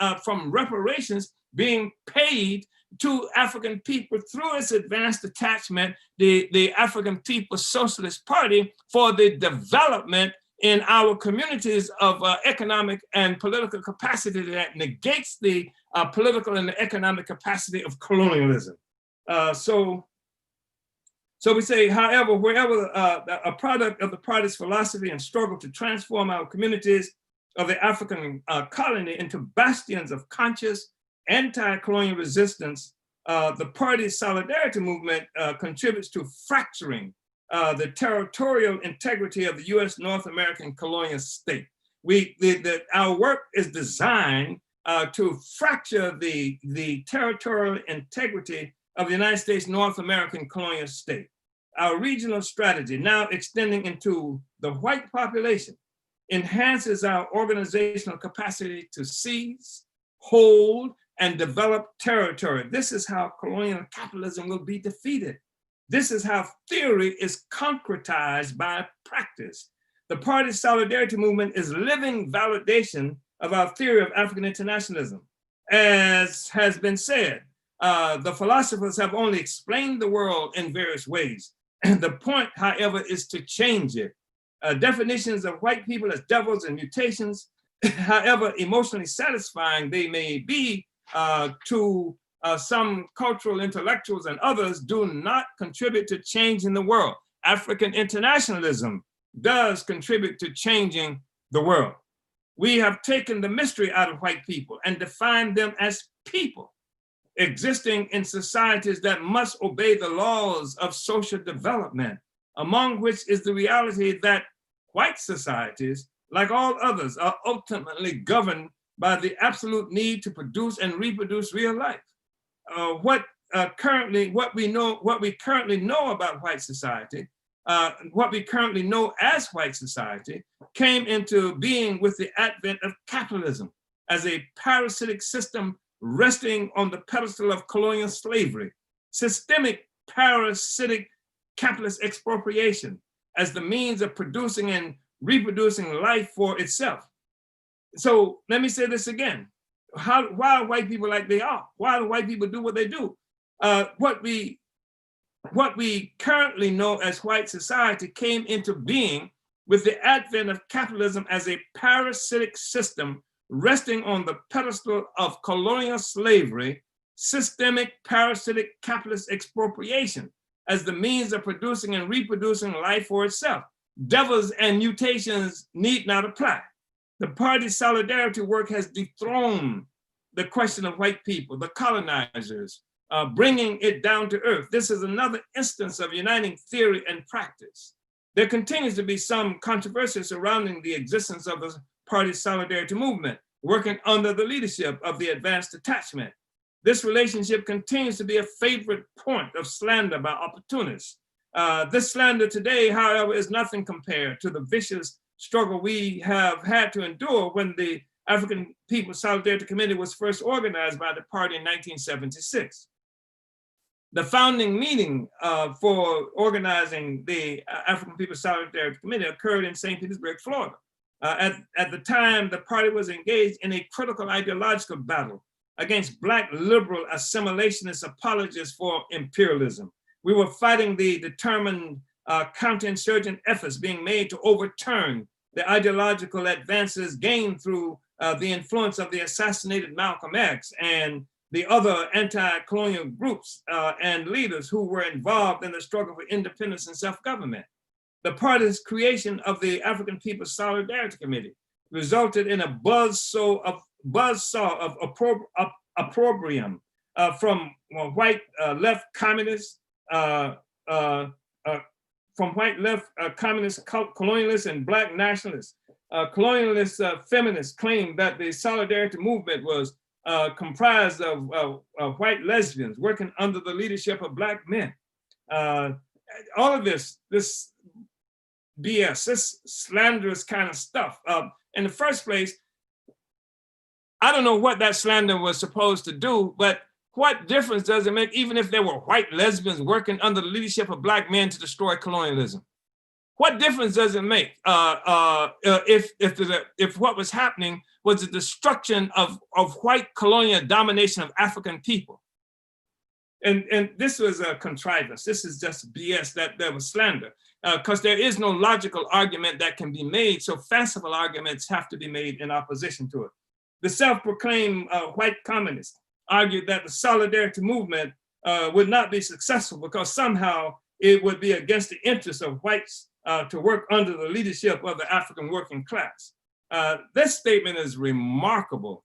reparations being paid to African people through its advanced attachment, the African People's Socialist Party, for the development in our communities of economic and political capacity that negates the political and the economic capacity of colonialism. So we say, however, wherever a product of the party's philosophy and struggle to transform our communities of the African colony into bastions of conscious anti-colonial resistance, the party's solidarity movement contributes to fracturing the territorial integrity of the US North American colonial state. Our work is designed to fracture the territorial integrity of the United States North American colonial state. Our regional strategy, now extending into the white population, enhances our organizational capacity to seize, hold, and develop territory. This is how colonial capitalism will be defeated. This is how theory is concretized by practice. The party's solidarity movement is living validation of our theory of African internationalism. As has been said, the philosophers have only explained the world in various ways. The point, however, is to change it. Definitions of white people as devils and mutations, however emotionally satisfying they may be to some cultural intellectuals and others, do not contribute to changing the world. African internationalism does contribute to changing the world. We have taken the mystery out of white people and defined them as people existing in societies that must obey the laws of social development, among which is the reality that white societies, like all others, are ultimately governed by the absolute need to produce and reproduce real life. What we currently know about white society, what we currently know as white society, came into being with the advent of capitalism as a parasitic system resting on the pedestal of colonial slavery, systemic parasitic capitalist expropriation as the means of producing and reproducing life for itself. So let me say this again. Why are white people like they are? Why do white people do what they do? What we currently know as white society came into being with the advent of capitalism as a parasitic system resting on the pedestal of colonial slavery, systemic parasitic capitalist expropriation as the means of producing and reproducing life for itself. Devils and mutations need not apply. The party's solidarity work has dethroned the question of white people, the colonizers, bringing it down to earth. This is another instance of uniting theory and practice. There continues to be some controversy surrounding the existence of the party's solidarity movement, working under the leadership of the advanced attachment. This relationship continues to be a favorite point of slander by opportunists. This slander today, however, is nothing compared to the vicious struggle we have had to endure when the African People's Solidarity Committee was first organized by the party in 1976. The founding meeting for organizing the African People's Solidarity Committee occurred in St. Petersburg, Florida. At the time, the party was engaged in a critical ideological battle against Black liberal assimilationist apologists for imperialism. We were fighting the determined counterinsurgent efforts being made to overturn the ideological advances gained through the influence of the assassinated Malcolm X and the other anti-colonial groups and leaders who were involved in the struggle for independence and self-government. The party's creation of the African People's Solidarity Committee resulted in a buzzsaw of opprobrium from white left communists, colonialists, and Black nationalists. Colonialist feminists claimed that the Solidarity movement was comprised of white lesbians working under the leadership of Black men. All of this BS, this slanderous kind of stuff. In the first place, I don't know what that slander was supposed to do, but what difference does it make even if there were white lesbians working under the leadership of Black men to destroy colonialism? What difference does it make if what was happening was the destruction of white colonial domination of African people? And this was a contrivance. This is just BS, that there was slander, because there is no logical argument that can be made, so fanciful arguments have to be made in opposition to it. The self-proclaimed white communists argued that the Solidarity movement would not be successful because somehow it would be against the interests of whites to work under the leadership of the African working class. This statement is remarkable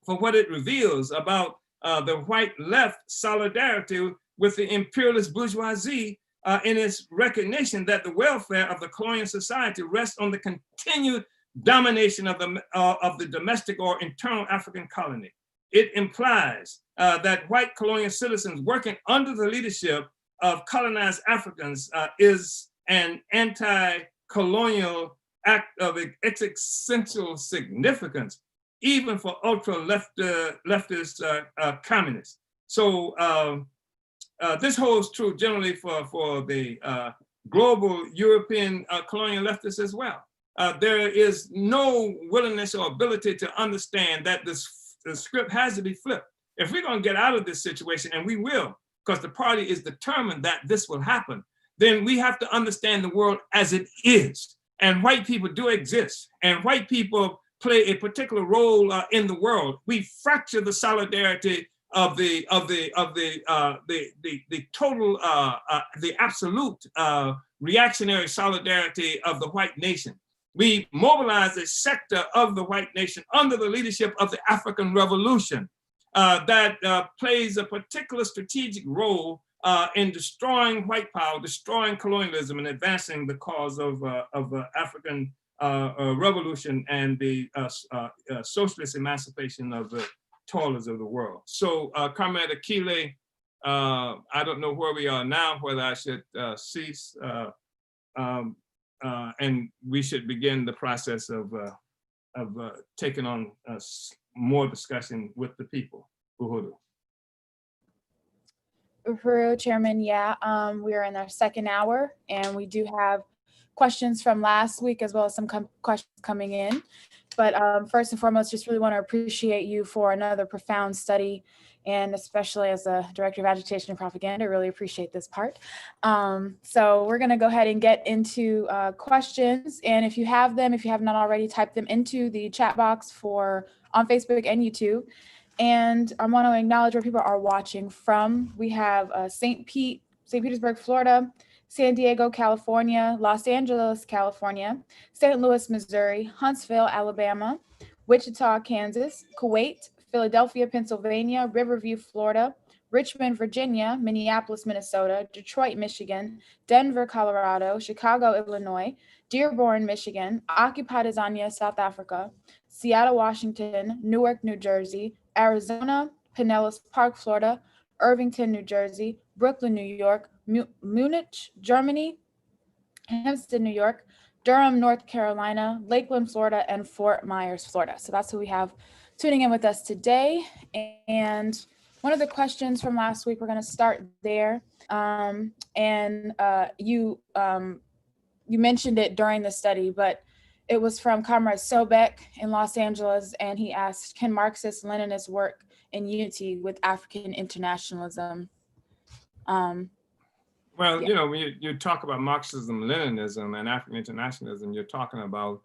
for what it reveals about the white left solidarity with the imperialist bourgeoisie in its recognition that the welfare of the colonial society rests on the continued domination of the domestic or internal African colony. It implies that white colonial citizens working under the leadership of colonized Africans is an anti-colonial act of existential significance, even for ultra-leftist communists. So this holds true generally for the global European colonial leftists as well. There is no willingness or ability to understand that the script has to be flipped. If we're going to get out of this situation, and we will, because the party is determined that this will happen, then we have to understand the world as it is. And white people do exist, and white people play a particular role in the world. We fracture the solidarity of the total, the absolute reactionary solidarity of the white nation. We mobilize a sector of the white nation under the leadership of the African Revolution that plays a particular strategic role in destroying white power, destroying colonialism, and advancing the cause of African revolution and the socialist emancipation of the toilers of the world. So, Comrade Akile, I don't know where we are now, whether I should cease, and we should begin the process of taking on more discussion with the people. Uhuru. Uhuru, Chairman, yeah, we are in our second hour, and we do have questions from last week as well as some questions coming in. But first and foremost, just really want to appreciate you for another profound study, and especially as a Director of Agitation and Propaganda, really appreciate this part. So we're going to go ahead and get into questions, and if you have them, if you have not already, type them into the chat box on Facebook and YouTube. And I want to acknowledge where people are watching from. We have St. Petersburg, Florida, San Diego, California, Los Angeles, California, St. Louis, Missouri, Huntsville, Alabama, Wichita, Kansas, Kuwait, Philadelphia, Pennsylvania, Riverview, Florida, Richmond, Virginia, Minneapolis, Minnesota, Detroit, Michigan, Denver, Colorado, Chicago, Illinois, Dearborn, Michigan, Occupy Tanzania, South Africa, Seattle, Washington, Newark, New Jersey, Arizona, Pinellas Park, Florida, Irvington, New Jersey, Brooklyn, New York, Munich, Germany, Hempstead, New York, Durham, North Carolina, Lakeland, Florida, and Fort Myers, Florida. So that's who we have tuning in with us today. And one of the questions from last week, we're going to start there. You mentioned it during the study, but it was from Comrade Sobek in Los Angeles, and he asked, can Marxist-Leninists work in unity with African internationalism? Well, Yeah. you know, when you talk about Marxism, Leninism, and African internationalism, you're talking about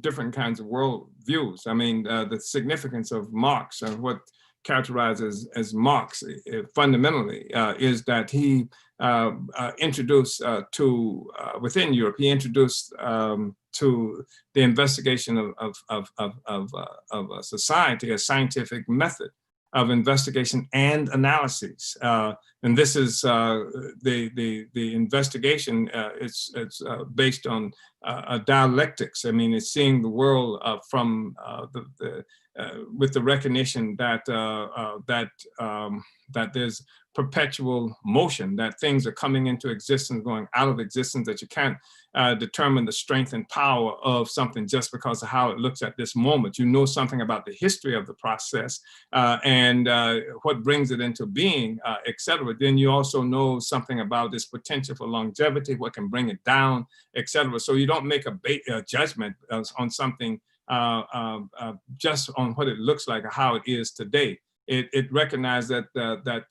different kinds of world views. I mean, the significance of Marx and what characterizes as Marx fundamentally is that he introduced within Europe, he introduced to the investigation of society a scientific method of investigation and analysis. And this is the investigation. It's based on dialectics. I mean, it's seeing the world from with the recognition that that there's perpetual motion, that things are coming into existence, going out of existence, that you can't determine the strength and power of something just because of how it looks at this moment. You know something about the history of the process and what brings it into being, et cetera. Then you also know something about its potential for longevity, what can bring it down, et cetera. So you don't make a judgment on something just on what it looks like or how it is today. It recognizes that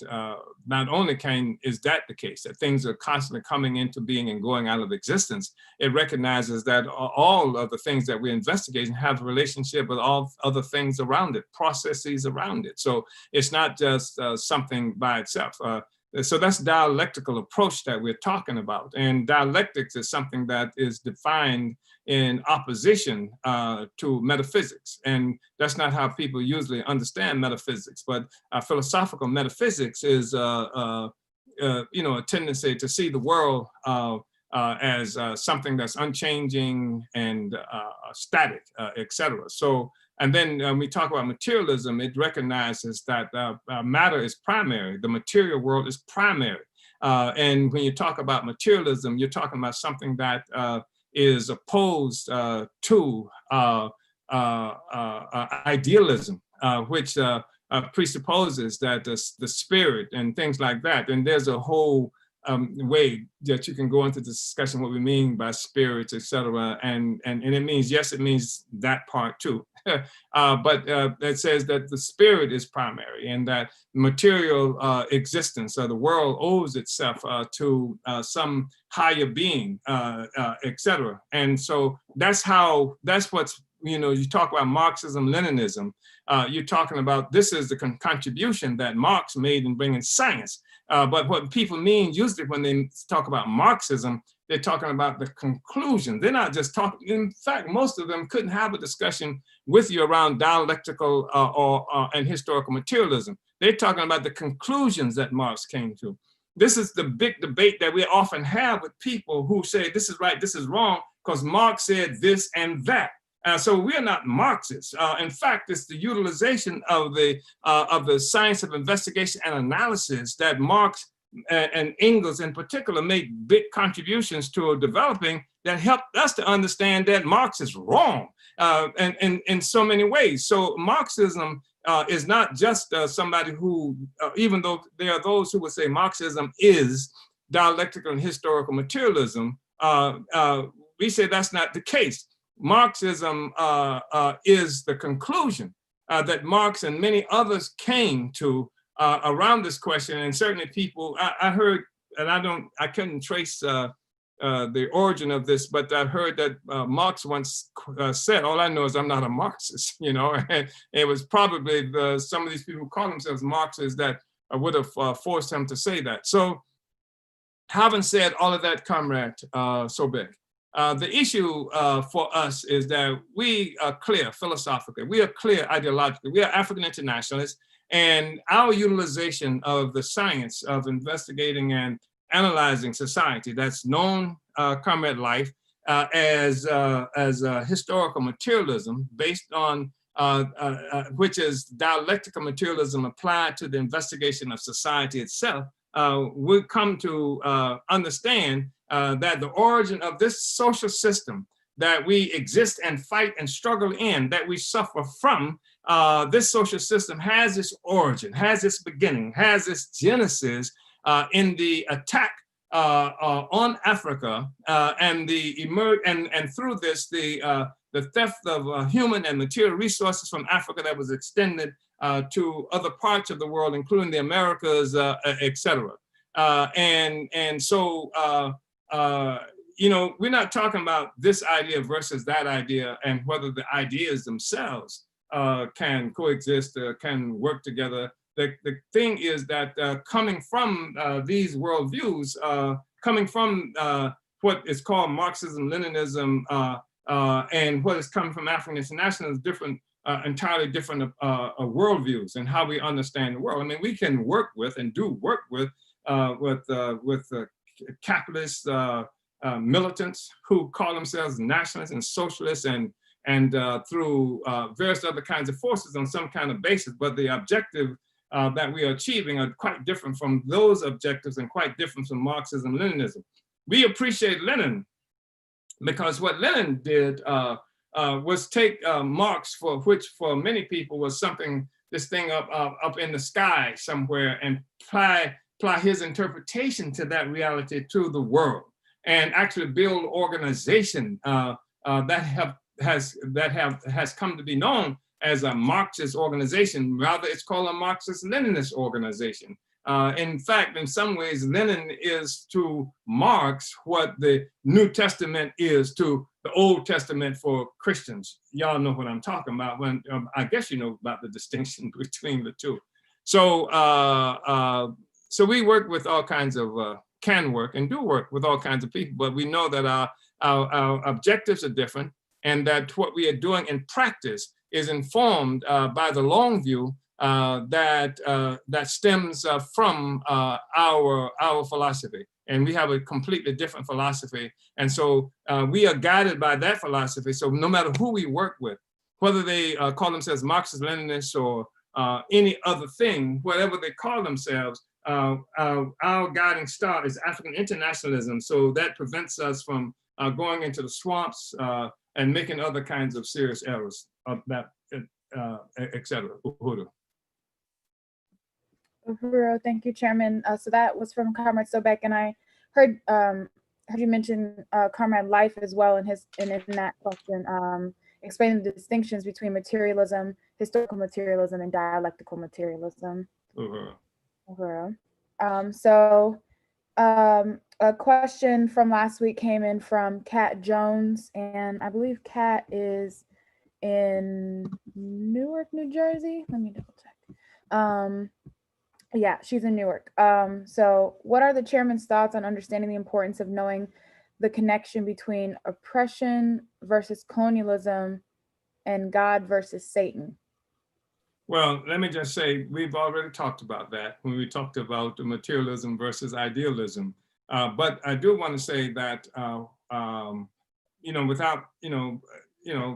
not only is that the case, that things are constantly coming into being and going out of existence, it recognizes that all of the things that we're investigating have a relationship with all other things around it, processes around it. So it's not just something by itself. So that's dialectical approach that we're talking about. And dialectics is something that is defined in opposition to metaphysics. And that's not how people usually understand metaphysics, but philosophical metaphysics is you know, a tendency to see the world as something that's unchanging and static, et cetera. So, and then when we talk about materialism, it recognizes that matter is primary. The material world is primary. And when you talk about materialism, you're talking about something that is opposed to idealism, which presupposes that the spirit and things like that. And there's a whole way that you can go into the discussion what we mean by spirits, et cetera. And it means, yes, it means that part too. But it says that the spirit is primary and that material existence of the world owes itself to some higher being, et cetera. And so that's what's, you know, you talk about Marxism, Leninism, you're talking about this is the contribution that Marx made in bringing science. But what people mean usually when they talk about Marxism, they're talking about the conclusion. They're not just talking, in fact, most of them couldn't have a discussion with you around dialectical and historical materialism. They're talking about the conclusions that Marx came to. This is the big debate that we often have with people who say this is right, this is wrong, because Marx said this and that. So we're not Marxists. In fact, it's the utilization of the science of investigation and analysis that Marx and Engels in particular made big contributions to developing that helped us to understand that Marx is wrong and in so many ways. So Marxism is not just somebody who, even though there are those who would say Marxism is dialectical and historical materialism, we say that's not the case. Marxism is the conclusion that Marx and many others came to around this question. And certainly people, I heard, and I couldn't trace the origin of this, but I heard that Marx once said, all I know is I'm not a Marxist, you know, and it was probably some of these people who call themselves Marxists that would have forced him to say that. So having said all of that, Comrade Sobek, the issue for us is that we are clear philosophically, we are clear ideologically, we are African internationalists, and our utilization of the science of investigating and analyzing society that's known, Comrade Life, as historical materialism based on, which is dialectical materialism applied to the investigation of society itself, we come to understand that the origin of this social system that we exist and fight and struggle in, that we suffer from, this social system has its origin, has its beginning, has its genesis in the attack on Africa and through this, the theft of human and material resources from Africa that was extended to other parts of the world, including the Americas, et cetera. And so, you know, we're not talking about this idea versus that idea and whether the ideas themselves can coexist, can work together. The thing is that coming from these worldviews, coming from what is called Marxism, Leninism, and what is coming from African internationalism is different, entirely different worldviews and how we understand the world. I mean, we can work with and do work with capitalist militants who call themselves nationalists and socialists and through various other kinds of forces on some kind of basis, but the objective that we are achieving are quite different from those objectives and quite different from Marxism, Leninism. We appreciate Lenin because what Lenin did was take Marx, which for many people was something, this thing up in the sky somewhere, and apply his interpretation to that reality to the world, and actually build organization that has come to be known as a Marxist organization. Rather, it's called a Marxist-Leninist organization. In fact, in some ways, Lenin is to Marx what the New Testament is to the Old Testament for Christians. Y'all know what I'm talking about. When I guess you know about the distinction between the two. So, so we work with all kinds of, can work and do work with all kinds of people, but we know that our objectives are different, and that what we are doing in practice is informed by the long view that stems from our philosophy. And we have a completely different philosophy. And so we are guided by that philosophy. So no matter who we work with, whether they call themselves Marxist, Leninists, or any other thing, whatever they call themselves, our guiding star is African internationalism. So that prevents us from going into the swamps and making other kinds of serious errors of that, et cetera. Uhuru. Uhuru, thank you, Chairman. So that was from Comrade Sobek, and I heard you mention Comrade Life as well in that question, explaining the distinctions between materialism, historical materialism, and dialectical materialism. Uhuru. A question from last week came in from Kat Jones, and I believe Kat is in Newark, New Jersey. Let me double check. Yeah, she's in Newark. So what are the chairman's thoughts on understanding the importance of knowing the connection between oppression versus colonialism and God versus Satan? Well, let me just say, we've already talked about that when we talked about materialism versus idealism. But I do want to say that,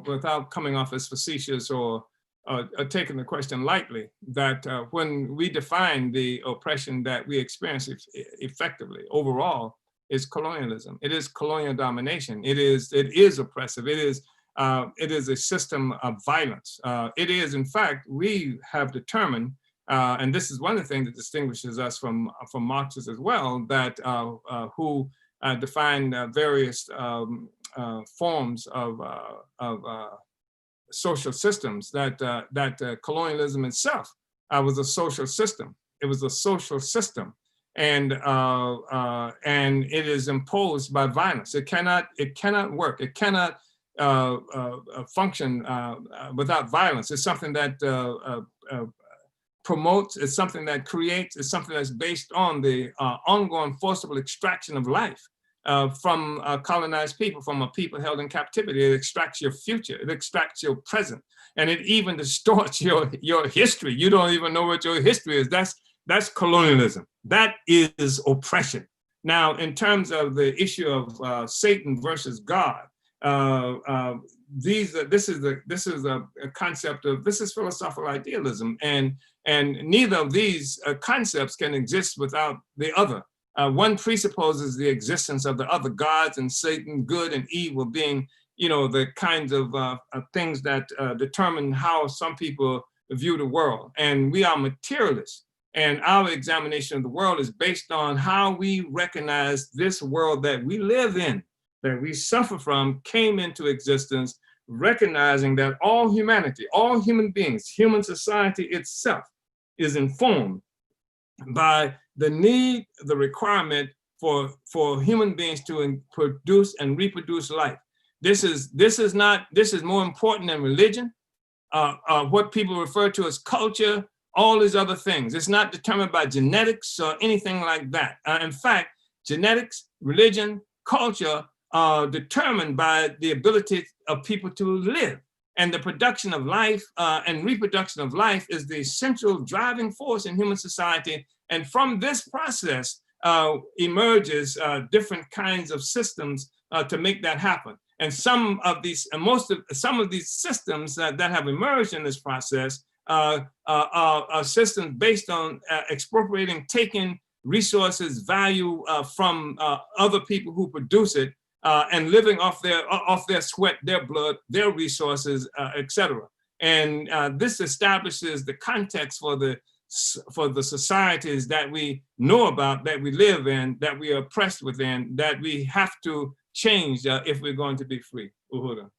without coming off as facetious or taking the question lightly, that when we define the oppression that we experience effectively overall is colonialism. It is colonial domination. It is oppressive. It is a system of violence. It is, in fact, we have determined, and this is one of the things that distinguishes us from Marxists as well, that who define various forms of social systems, that colonialism itself was a social system. It was a social system, and it is imposed by violence. It cannot work. It cannot function without violence. It's something that promotes. It's something that creates. It's something that's based on the ongoing forcible extraction of life from colonized people, from a people held in captivity. It extracts your future. It extracts your present, and it even distorts your history. You don't even know what your history is. That's colonialism. That is oppression. Now, in terms of the issue of Satan versus God, this is a concept of, this is philosophical idealism, and neither of these concepts can exist without the other. One presupposes the existence of the other, gods and Satan, good and evil, being, the kinds of things that determine how some people view the world. And we are materialists, and our examination of the world is based on how we recognize this world that we live in, that we suffer from, came into existence, recognizing that all humanity, all human beings, human society itself is informed by the need, the requirement for human beings to produce and reproduce life. This is more important than religion, what people refer to as culture, all these other things. It's not determined by genetics or anything like that. In fact, genetics, religion, culture are determined by the ability of people to live. And the production of life and reproduction of life is the central driving force in human society. And from this process emerges different kinds of systems to make that happen. And some of these systems that have emerged in this process are systems based on expropriating, taking resources, value from other people who produce it, and living off their sweat, their blood, their resources, etc. And this establishes the context for the societies that we know about, that we live in, that we are oppressed within, that we have to change if we're going to be free. Uhuru.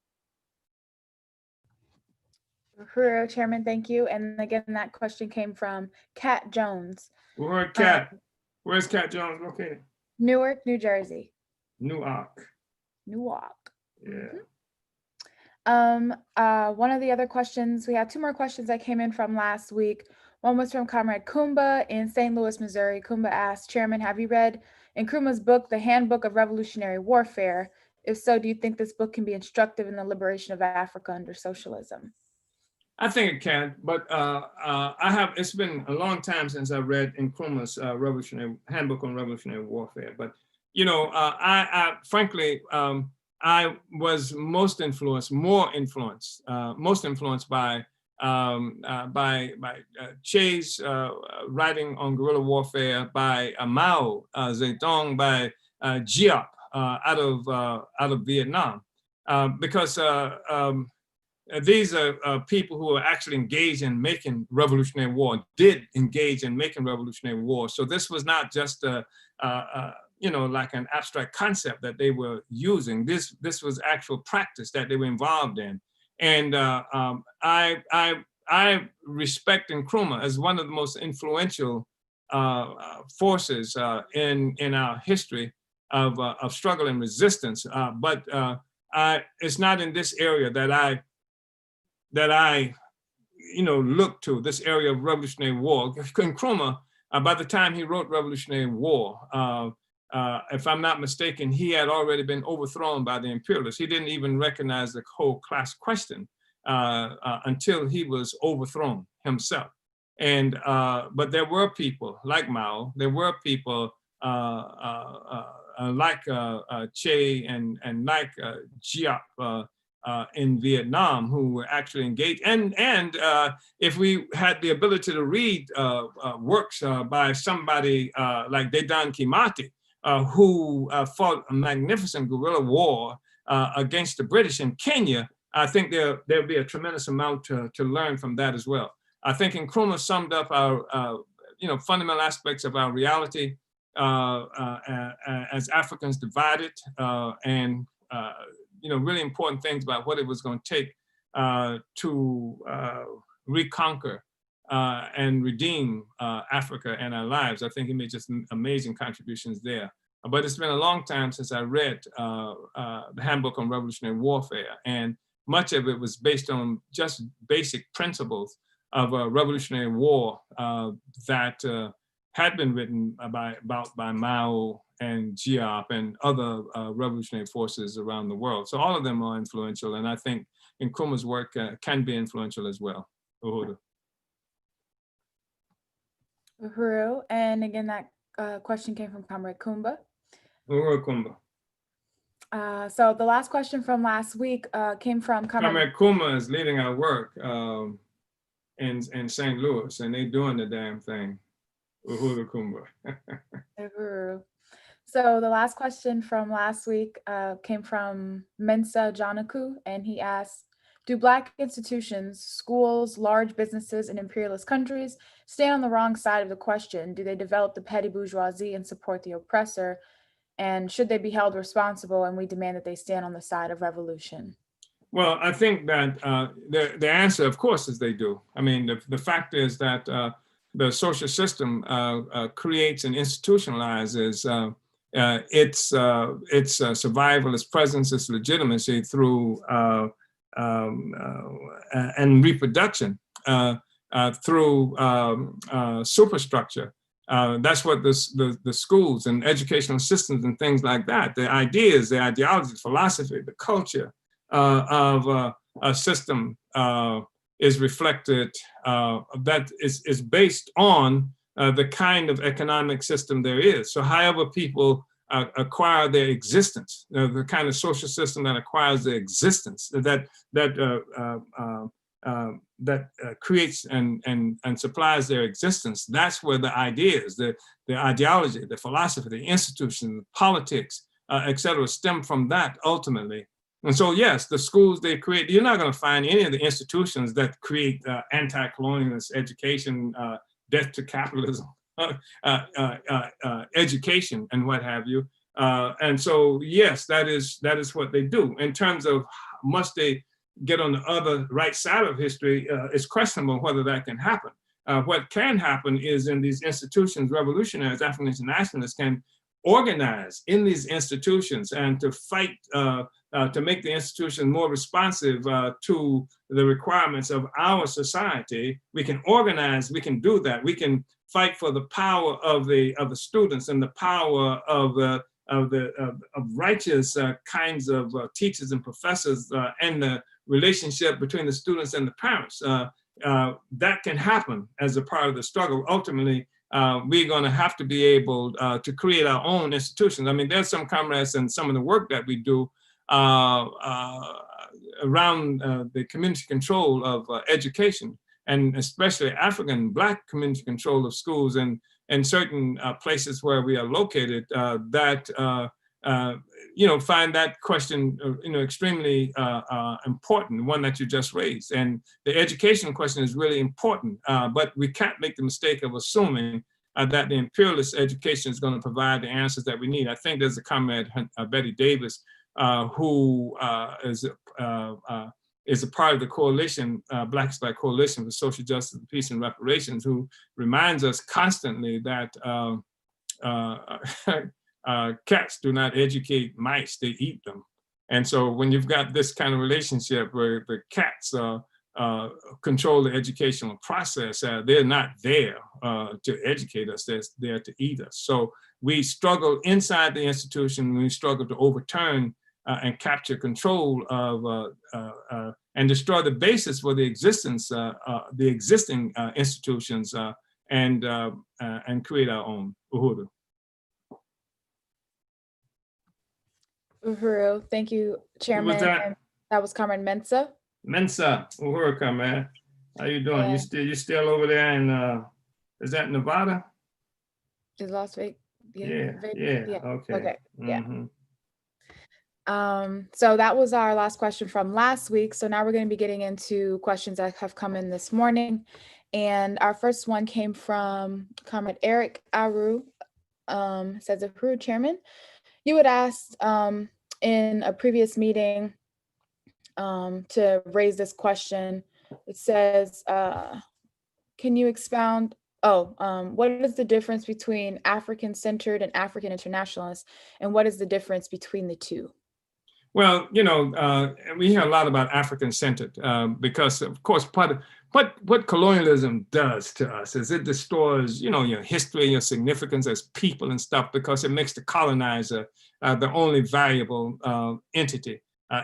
Uhuru, Chairman, thank you. And again, that question came from Kat Jones. Uhuru, Kat. Where's Kat Jones located? Newark, New Jersey. Newark. Yeah. One of the other questions, we had two more questions that came in from last week. One was from Comrade Kumba in St. Louis, Missouri. Kumba asked, Chairman, have you read Nkrumah's book, The Handbook of Revolutionary Warfare? If so, do you think this book can be instructive in the liberation of Africa under socialism? I think it can, but it's been a long time since I read Nkrumah's Handbook on Revolutionary Warfare. But, you know, I frankly, I was most influenced by Che's writing on guerrilla warfare, by Mao Zedong, by Giap out of Vietnam, because these are people who are actually engaged in making revolutionary war, did engage in making revolutionary war. So this was not just you know, like an abstract concept that they were using. This was actual practice that they were involved in. And I respect Nkrumah as one of the most influential forces in our history of struggle and resistance. But it's not in this area that I you know, look to, this area of revolutionary war. Nkrumah, by the time he wrote Revolutionary War, if I'm not mistaken, he had already been overthrown by the imperialists. He didn't even recognize the whole class question until he was overthrown himself. And but there were people like Mao, there were people like Che and like Giap in Vietnam who were actually engaged. And if we had the ability to read works by somebody like Dedan Kimati, who fought a magnificent guerrilla war against the British in Kenya, I think there'll be a tremendous amount to learn from that as well. I think Nkrumah summed up our you know, fundamental aspects of our reality as Africans divided, and you know, really important things about what it was going to take to reconquer and redeem Africa and our lives. I think he made just amazing contributions there. But it's been a long time since I read the Handbook on Revolutionary Warfare, and much of it was based on just basic principles of revolutionary war that had been written by Mao and Giap and other revolutionary forces around the world. So all of them are influential, and I think Nkrumah's work can be influential as well. Uhuru. Uhuru, and again, that question came from Comrade Kumba. Uhuru Kumba. So the last question from last week came from Comrade Kumba is leading our work in St. Louis, and they're doing the damn thing. Uhuru Kumba. Uhuru. So the last question from last week came from Mensa Janaku, and he asked, do Black institutions, schools, large businesses in imperialist countries stand on the wrong side of the question? Do they develop the petty bourgeoisie and support the oppressor? And should they be held responsible? And we demand that they stand on the side of revolution. Well, I think that the answer, of course, is they do. I mean, the fact is that the social system creates and institutionalizes its survival, its presence, its legitimacy through and reproduction through superstructure. That's what the schools and educational systems and things like that, the ideas, the ideology, the philosophy, the culture of a system is reflected, that is based on the kind of economic system there is. So however people acquire their existence, the kind of social system that acquires their existence, that creates and supplies their existence, that's where the ideas, the ideology, the philosophy, the institution, the politics, et cetera, stem from that ultimately. And so, yes, the schools they create, you're not going to find any of the institutions that create anti-colonialist education, death to capitalism, education, and what have you. And so, yes, that is what they do. In terms of must they get on the other right side of history, it's questionable whether that can happen. What can happen is in these institutions, revolutionaries, African internationalists can organize in these institutions and to fight, to make the institution more responsive to the requirements of our society. We can organize, we can do that. We can fight for the power of the students and the power of righteous kinds of teachers and professors and the relationship between the students and the parents. That can happen as a part of the struggle. Ultimately, we're going to have to be able to create our own institutions. I mean, there's some comrades and some of the work that we do around the community control of education, and especially African Black community control of schools and certain places where we are located that find that question extremely important, one that you just raised. And the education question is really important, but we can't make the mistake of assuming that the imperialist education is going to provide the answers that we need. I think there's a comrade, Betty Davis, who is a part of the coalition, Black Coalition for Social Justice, Peace, and Reparations, who reminds us constantly that cats do not educate mice, they eat them. And so when you've got this kind of relationship where the cats control the educational process, they're not there to educate us, they're there to eat us. So we struggle inside the institution, we struggle to overturn and capture control of and destroy the basis for the existence, the existing institutions, and create our own. Uhuru. Uhuru, thank you, Chairman. Who was that? That was Comrade Mensah. Mensa, Uhuru, comrade. How you doing? Yeah. You still over there in is that Nevada? Is Las Vegas? Yeah. Okay. Yeah. Mm-hmm. So that was our last question from last week. So now we're going to be getting into questions that have come in this morning. And our first one came from Comrade Eric Aru, says, Uhuru, Chairman, you had asked in a previous meeting to raise this question. It says, can you expound? What is the difference between African-centered and African internationalist? And what is the difference between the two? Well, we hear a lot about African-centered because, of course, part of what colonialism does to us is it destroys, your history, your significance as people and stuff, because it makes the colonizer the only valuable entity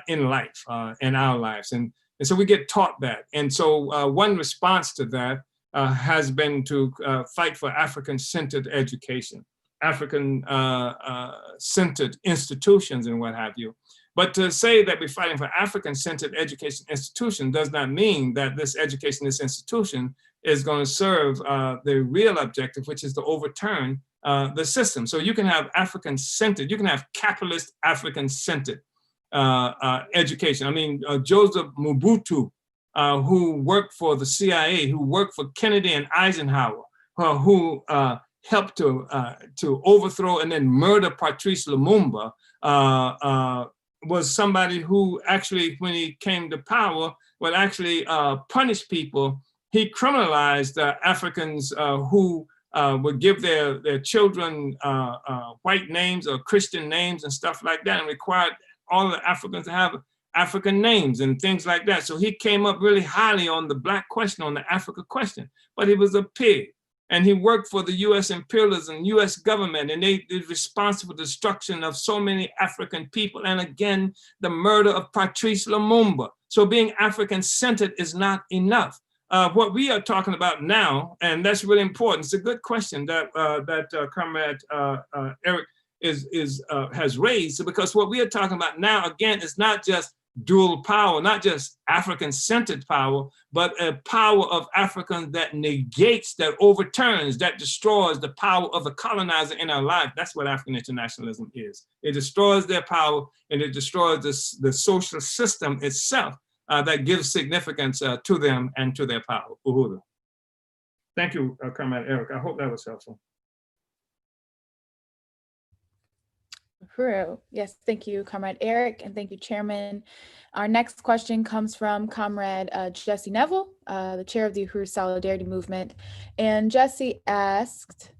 in life, in our lives. And so we get taught that. And so one response to that has been to fight for African-centered education, African-centered institutions and what have you. But to say that we're fighting for African-centered education institution does not mean that this institution is going to serve the real objective, which is to overturn the system. So you can have African-centered, you can have capitalist African-centered education. I mean, Joseph Mobutu, who worked for the CIA, who worked for Kennedy and Eisenhower, who helped to overthrow and then murder Patrice Lumumba, was somebody who actually, when he came to power, would actually punish people he criminalized Africans who would give their children white names or Christian names and stuff like that, and required all the Africans to have African names and things like that. So he came up really highly on the Black question, on the Africa question, but he was a pig. And he worked for the US imperialism, US government, and they were responsible for the destruction of so many African people. And again, the murder of Patrice Lumumba. So being African-centered is not enough. What we are talking about now, and that's really important, it's a good question that Comrade Eric has raised, because what we are talking about now, again, is not just dual power, not just African-centered power, but a power of Africans that negates, that overturns, that destroys the power of the colonizer in our life. That's what African internationalism is. It destroys their power, and it destroys the social system itself that gives significance to them and to their power. Uhuru. Thank you, Comrade Eric. I hope that was helpful. Uhuru. Yes, thank you, Comrade Eric, and thank you, Chairman. Our next question comes from Comrade Jesse Neville, the chair of the Uhuru Solidarity Movement. And Jesse asked,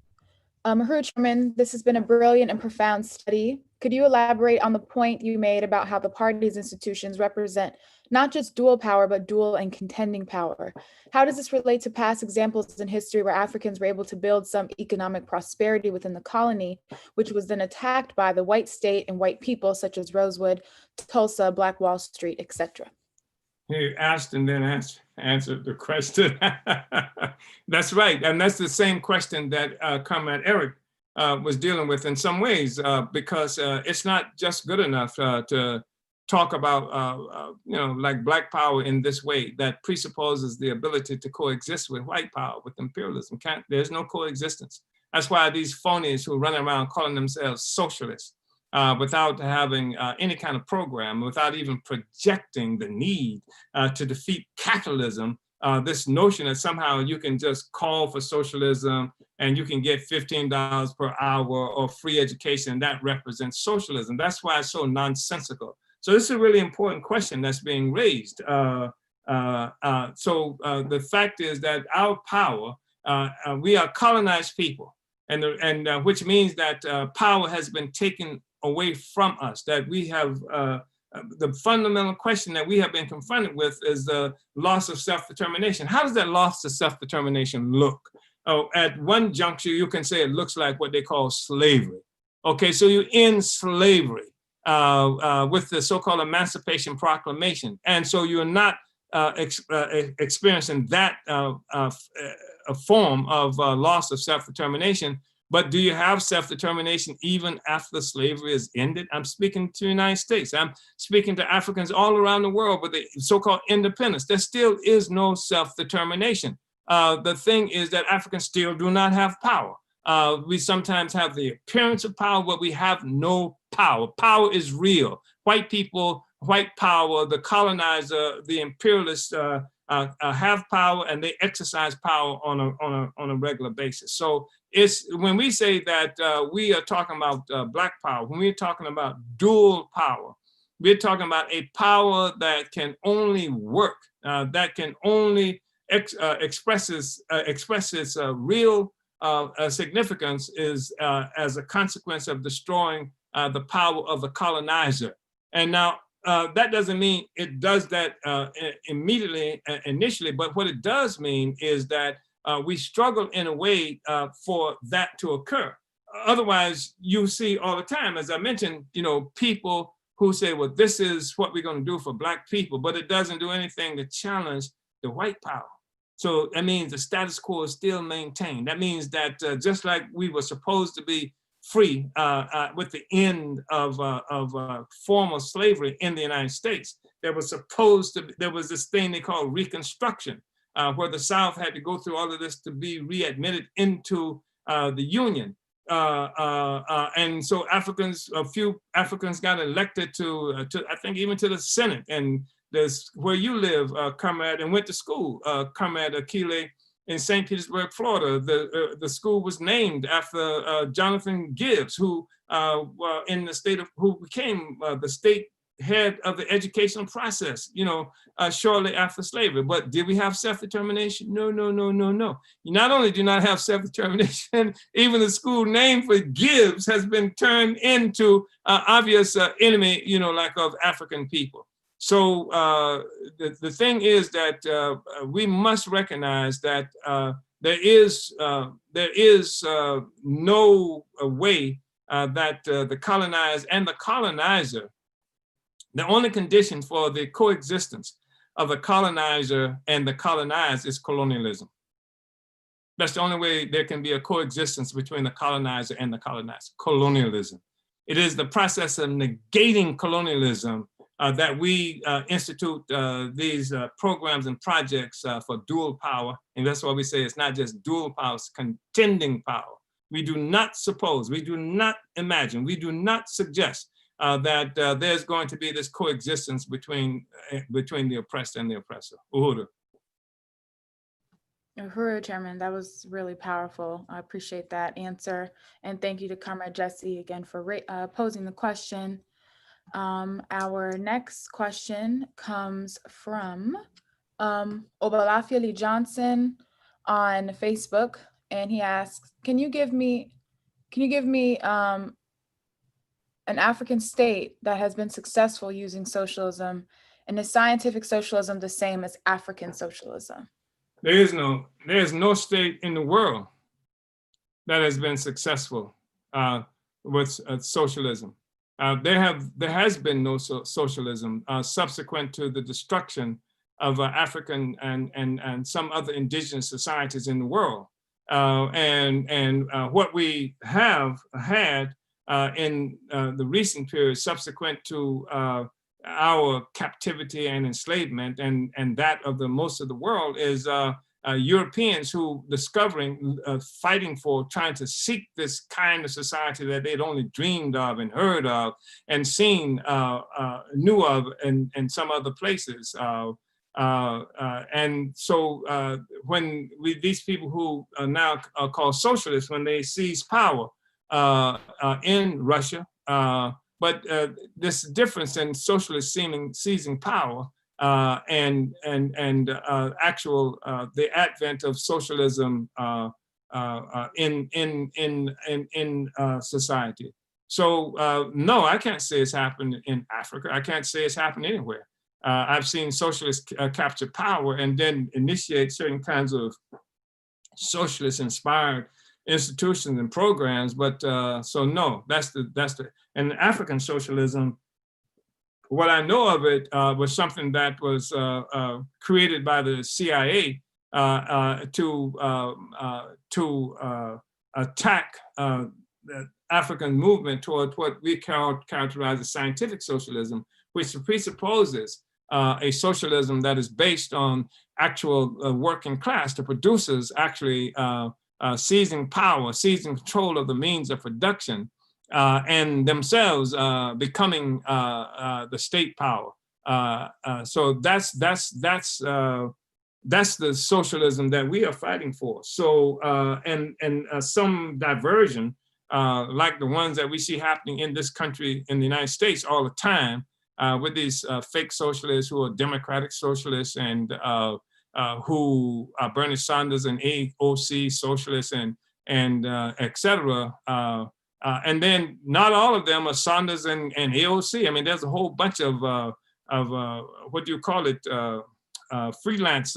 Uhuru, Chairman, this has been a brilliant and profound study. Could you elaborate on the point you made about how the party's institutions represent not just dual power, but dual and contending power? How does this relate to past examples in history where Africans were able to build some economic prosperity within the colony, which was then attacked by the white state and white people such as Rosewood, Tulsa, Black Wall Street, etc.? He asked and then answered the question. That's right, and that's the same question that Comrade Eric was dealing with in some ways, because it's not just good enough to talk about, like Black power in this way that presupposes the ability to coexist with white power, with imperialism. There's no coexistence. That's why these phonies who run around calling themselves socialists without having any kind of program, without even projecting the need to defeat capitalism, this notion that somehow you can just call for socialism and you can get $15 per hour or free education, that represents socialism. That's why it's so nonsensical. So this is a really important question that's being raised. The fact is that our power, we are colonized people, and which means that power has been taken away from us, that we have, the fundamental question that we have been confronted with is the loss of self-determination. How does that loss of self-determination look? Oh, at one juncture, you can say it looks like what they call slavery. Okay, so you end slavery with the so-called Emancipation Proclamation. And so you're not experiencing that a form of loss of self-determination. But do you have self-determination even after slavery is ended? I'm speaking to the United States. I'm speaking to Africans all around the world with the so-called independence. There still is no self-determination. The thing is that Africans still do not have power. We sometimes have the appearance of power, but we have no power. Power is real. White people, white power, the colonizer, the imperialists have power, and they exercise power on a regular basis. So it's when we say that we are talking about Black power, when we're talking about dual power, we're talking about a power that can only work, that can only express its real significance is as a consequence of destroying the power of the colonizer. And now that doesn't mean it does that immediately, initially, but what it does mean is that we struggle in a way for that to occur. Otherwise, you see all the time, as I mentioned, people who say, well, this is what we're going to do for Black people, but it doesn't do anything to challenge the white power. So that means the status quo is still maintained. That means that just like we were supposed to be free with the end of formal slavery in the United States, there was this thing they call Reconstruction, where the South had to go through all of this to be readmitted into the Union. And so a few Africans got elected to I think even to the Senate, and there's where you live, Comrade, and went to school, Comrade Akile, in St. Petersburg, Florida. The school was named after Jonathan Gibbs, who in the state of, who became the state head of the educational process, shortly after slavery. But did we have self-determination? No, no, no, no, no. You not only do not have self-determination, even the school name for Gibbs has been turned into obvious enemy, like of African people. So the thing is that we must recognize that there is no way that the colonized and the colonizer, the only condition for the coexistence of the colonizer and the colonized is colonialism. That's the only way there can be a coexistence between the colonizer and the colonized, colonialism. It is the process of negating colonialism that we institute these programs and projects for dual power. And that's why we say it's not just dual power, it's contending power. We do not suppose, we do not imagine, we do not suggest that there's going to be this coexistence between the oppressed and the oppressor. Uhuru. Uhuru, Chairman, that was really powerful. I appreciate that answer. And thank you to Comrade Jesse again for posing the question. Our next question comes from Obalafia Johnson on Facebook, and he asks, can you give me an African state that has been successful using socialism, and is scientific socialism the same as African socialism? There is no state in the world that has been successful with socialism. There has been no socialism subsequent to the destruction of African and some other indigenous societies in the world. What we have had in the recent period subsequent to our captivity and enslavement and that of most of the world is Europeans who discovering, fighting for, trying to seek this kind of society that they'd only dreamed of and heard of and seen, knew of in some other places. And so when these people who are now called socialists, when they seize power in Russia, but this difference in socialists seizing power and actual the advent of socialism in society. So no, I can't say it's happened in Africa. I can't say it's happened anywhere. I've seen socialists capture power and then initiate certain kinds of socialist-inspired institutions and programs, but so no, that's the and African socialism. What I know of it was something that was created by the CIA to attack the African movement toward what we characterize as scientific socialism, which presupposes a socialism that is based on actual working class, the producers actually seizing power, seizing control of the means of production, and themselves becoming the state power. So that's the socialism that we are fighting for. So and some diversion, like the ones that we see happening in this country, in the United States all the time, with these fake socialists who are democratic socialists and who are Bernie Sanders and AOC socialists and et cetera. And then not all of them are Sanders and AOC. I mean, there's a whole bunch of what do you call it, freelance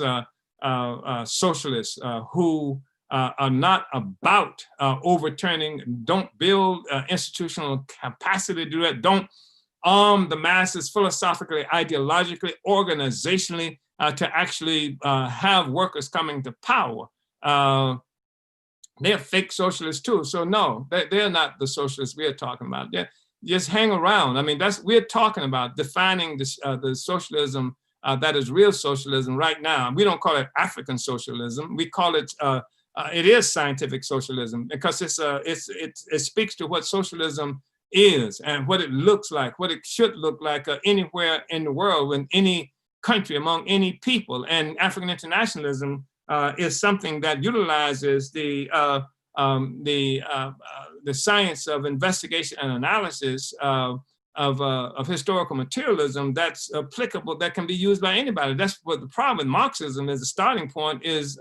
socialists who are not about overturning, don't build institutional capacity to do that, don't arm the masses philosophically, ideologically, organizationally to actually have workers coming to power. They're fake socialists too. So no, they're not the socialists we are talking about. They're just hang around. I mean, we're talking about defining the socialism that is real socialism right now. We don't call it African socialism. We call it, it is scientific socialism because it speaks to what socialism is and what it looks like, what it should look like anywhere in the world, in any country, among any people. And African internationalism is something that utilizes the science of investigation and analysis of historical materialism that's applicable, that can be used by anybody. That's what the problem with Marxism is. The starting point is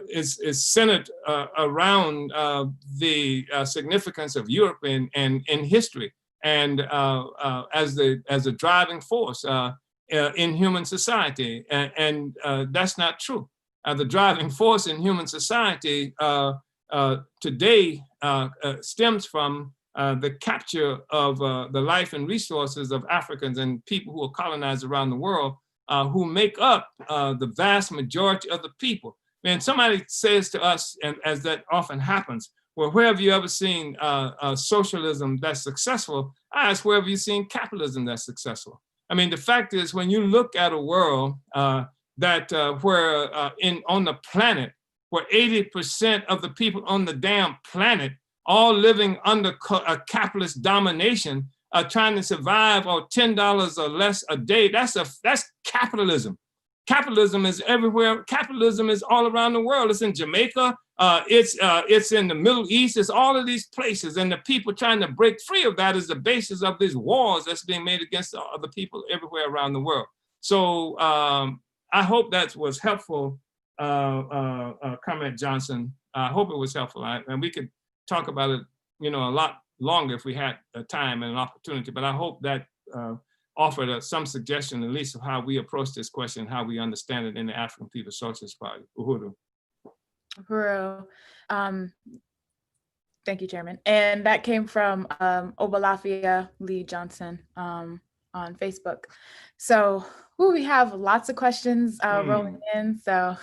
is centered around the significance of Europe in history, and as a driving force in human society, and that's not true. The driving force in human society today stems from the capture of the life and resources of Africans and people who are colonized around the world, who make up the vast majority of the people. And somebody says to us, and as that often happens, well, where have you ever seen socialism that's successful? I ask, where have you seen capitalism that's successful? I mean, the fact is, when you look at a world on the planet, where 80% of the people on the damn planet all living under a capitalist domination, trying to survive on $10 or less a day, that's capitalism. Capitalism is everywhere. Capitalism is all around the world. It's in Jamaica. It's in the Middle East. It's all of these places. And the people trying to break free of that is the basis of these wars that's being made against other people everywhere around the world. So I hope that was helpful, Comment Johnson. I hope it was helpful. And we could talk about it, a lot longer if we had time and an opportunity. But I hope that offered some suggestion, at least, of how we approach this question, how we understand it in the African People's Socialist Party. Uhuru. Uhuru. Thank you, Chairman. And that came from Obalafia Lee Johnson on Facebook. So we have lots of questions rolling in. So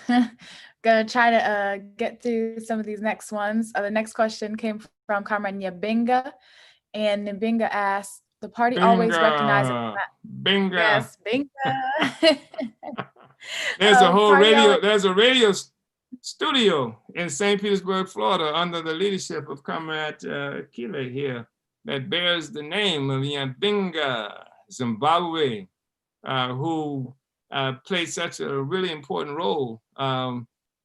gonna try to get through some of these next ones. The next question came from Comrade Nyabinga, and Nyabinga asked, the party always recognizes that. Binga. Yes, Binga. There's a whole radio, there's a radio studio in St. Petersburg, Florida, under the leadership of Comrade Kile here, that bears the name of Nyabinga, Zimbabwe, who played such a really important role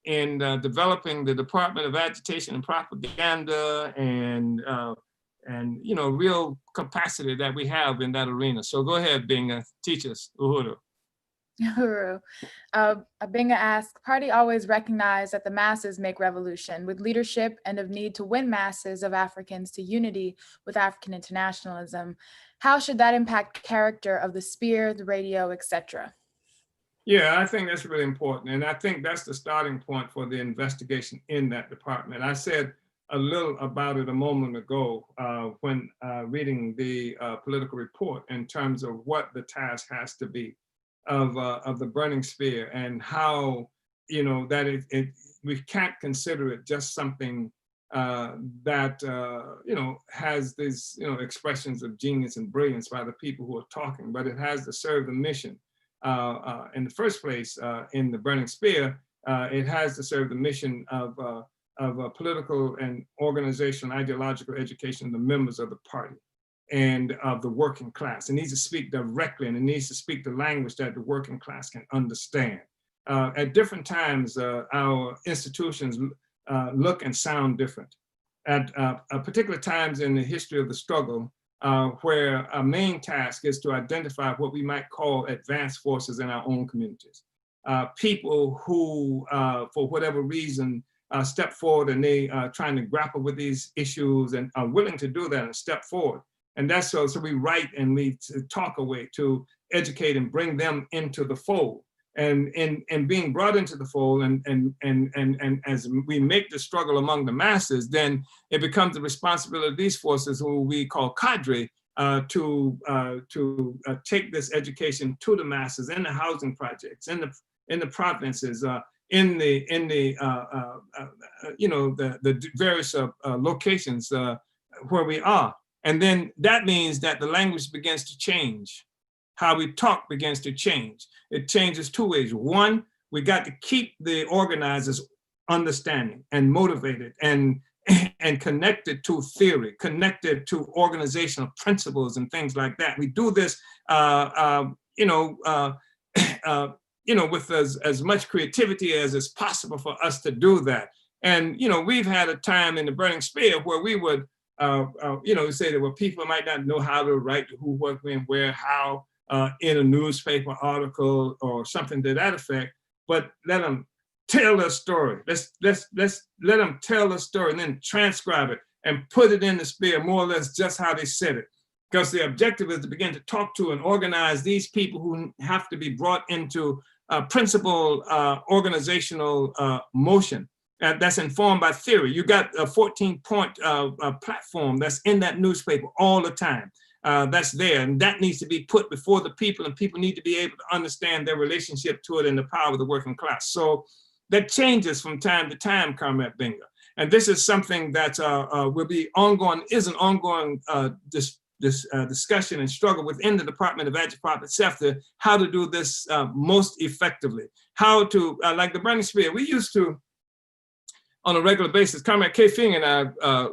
in developing the Department of Agitation and Propaganda, and real capacity that we have in that arena. So go ahead, Binga, teach us, Uhuru. Uhuru. Binga asked, party always recognized that the masses make revolution with leadership and of need to win masses of Africans to unity with African internationalism. How should that impact character of the spear, the radio, etc.? Yeah, I think that's really important. And I think that's the starting point for the investigation in that department. I said a little about it a moment ago when reading the political report in terms of what the task has to be of the burning spear, and how, that we can't consider it just something that, has these, expressions of genius and brilliance by the people who are talking, but it has to serve the mission. In the first place, in the burning spear, it has to serve the mission of political and organizational ideological education of the members of the party and of the working class. It needs to speak directly, and it needs to speak the language that the working class can understand. At different times, our institutions look and sound different. At particular times in the history of the struggle, where our main task is to identify what we might call advanced forces in our own communities. People who, for whatever reason, step forward, and they are trying to grapple with these issues and are willing to do that and step forward. And that's so we write and we talk a way to educate and bring them into the fold. And being brought into the fold, and as we make the struggle among the masses, then it becomes the responsibility of these forces, who we call cadre, to take this education to the masses in the housing projects, in the provinces, in the various locations where we are. And then that means that the language begins to change. How we talk begins to change. It changes two ways. One, we got to keep the organizers understanding and motivated and connected to theory, connected to organizational principles and things like that. We do this, with as much creativity as is possible for us to do that. And we've had a time in the Burning Spear where we would say that, well, people might not know how to write who, what, when, where, how in a newspaper article or something to that effect, but let them tell their story. Let's let them tell the story and then transcribe it and put it in the sphere more or less just how they said it. Because the objective is to begin to talk to and organize these people who have to be brought into principal organizational motion that's informed by theory. You got a 14-point platform that's in that newspaper all the time. That's there, and that needs to be put before the people, and people need to be able to understand their relationship to it and the power of the working class. So that changes from time to time, Comrade Binger. And this is something that will be ongoing, is an ongoing discussion and struggle within the Department of Agitprop itself, to how to do this most effectively. How to, like the Burning Spear, we used to, on a regular basis, Comrade K. Fing and I,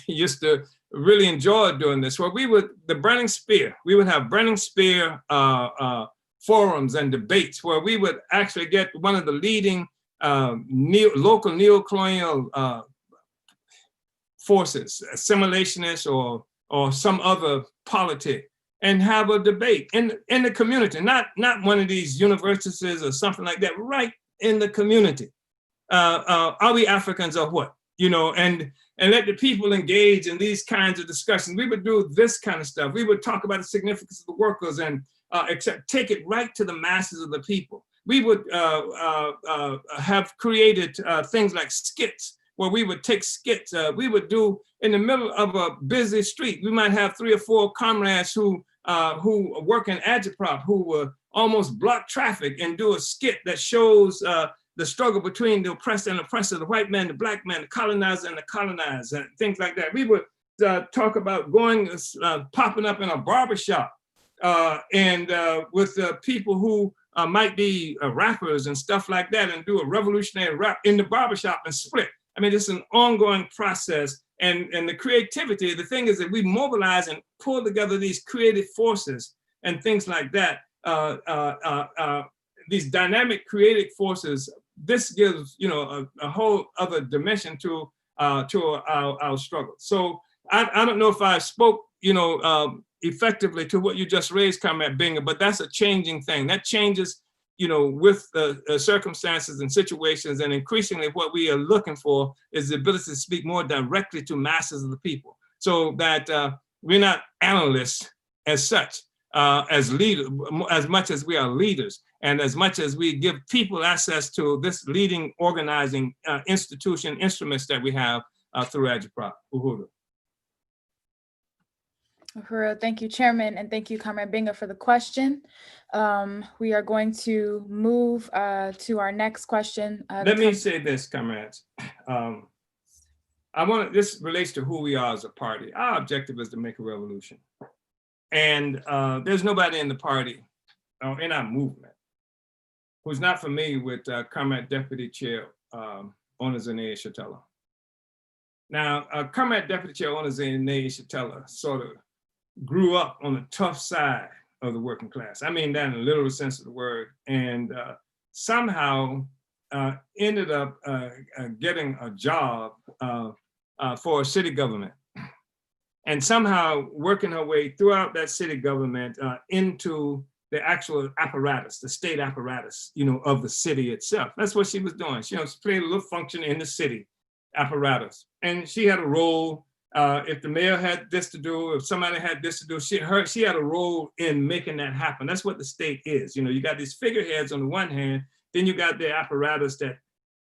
used to really enjoy doing this, where we would, the Burning Spear, we would have Burning Spear forums and debates where we would actually get one of the leading local neo-colonial forces, assimilationists or some other politic, and have a debate in the community, not one of these universities or something like that, right in the community. Are we Africans or what? And let the people engage in these kinds of discussions. We would do this kind of stuff. We would talk about the significance of the workers and take it right to the masses of the people. We would have created things like skits, where we would take skits. We would do in the middle of a busy street. We might have 3 or 4 comrades who work in Agitprop who would almost block traffic and do a skit that shows the struggle between the oppressed and oppressor, the white man, the black man, the colonizer and the colonized, and things like that. We would talk about popping up in a barbershop and with people who might be rappers and stuff like that, and do a revolutionary rap in the barbershop and split. I mean, it's an ongoing process, and the creativity, the thing is that we mobilize and pull together these creative forces and things like that, these dynamic creative forces. This gives, a whole other dimension to our struggle. So I don't know if I spoke, effectively to what you just raised, Comrade Binger, but that's a changing thing. That changes, with circumstances and situations, and increasingly what we are looking for is the ability to speak more directly to masses of the people, so that we're not analysts as such, as leaders, as much as we are leaders, and as much as we give people access to this leading organizing instruments that we have through Agitprop. Uhuru. Uhuru, thank you, Chairman, and thank you, Comrade Binger, for the question. We are going to move to our next question. Let me say this, comrades. This relates to who we are as a party. Our objective is to make a revolution. And there's nobody in the party, or in our movement, who's not familiar with Comrade Deputy Chair Onezene Shatella. Now, Comrade Deputy Chair Onezene Shatella sort of grew up on the tough side of the working class. I mean that in the literal sense of the word, and somehow ended up getting a job for a city government, and somehow working her way throughout that city government into the actual apparatus, the state apparatus, of the city itself. That's what she was doing. She played a little function in the city apparatus, and she had a role. If the mayor had this to do, if somebody had this to do, she had a role in making that happen. That's what the state is. You got these figureheads on the one hand, then you got the apparatus that,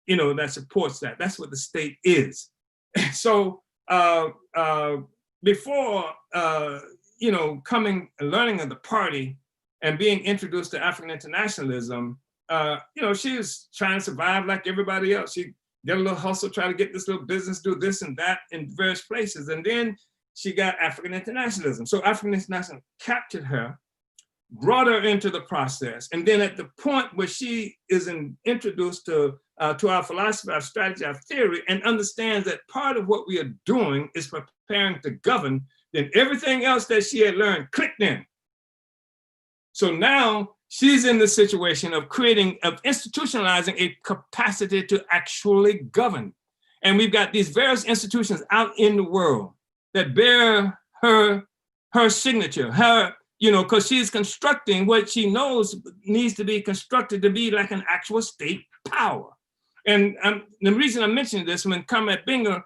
that supports that. That's what the state is. So before, learning of the party and being introduced to African internationalism, she was trying to survive like everybody else. She get a little hustle, try to get this little business, do this and that in various places. And then she got African internationalism. So African internationalism captured her, brought her into the process. And then at the point where she is introduced to our philosophy, our strategy, our theory, and understands that part of what we are doing is preparing to govern, then everything else that she had learned clicked in. So now she's in the situation of institutionalizing a capacity to actually govern. And we've got these various institutions out in the world that bear her signature, her, because she's constructing what she knows needs to be constructed to be like an actual state power. And the reason I'm mentioning this, when Comrade Binger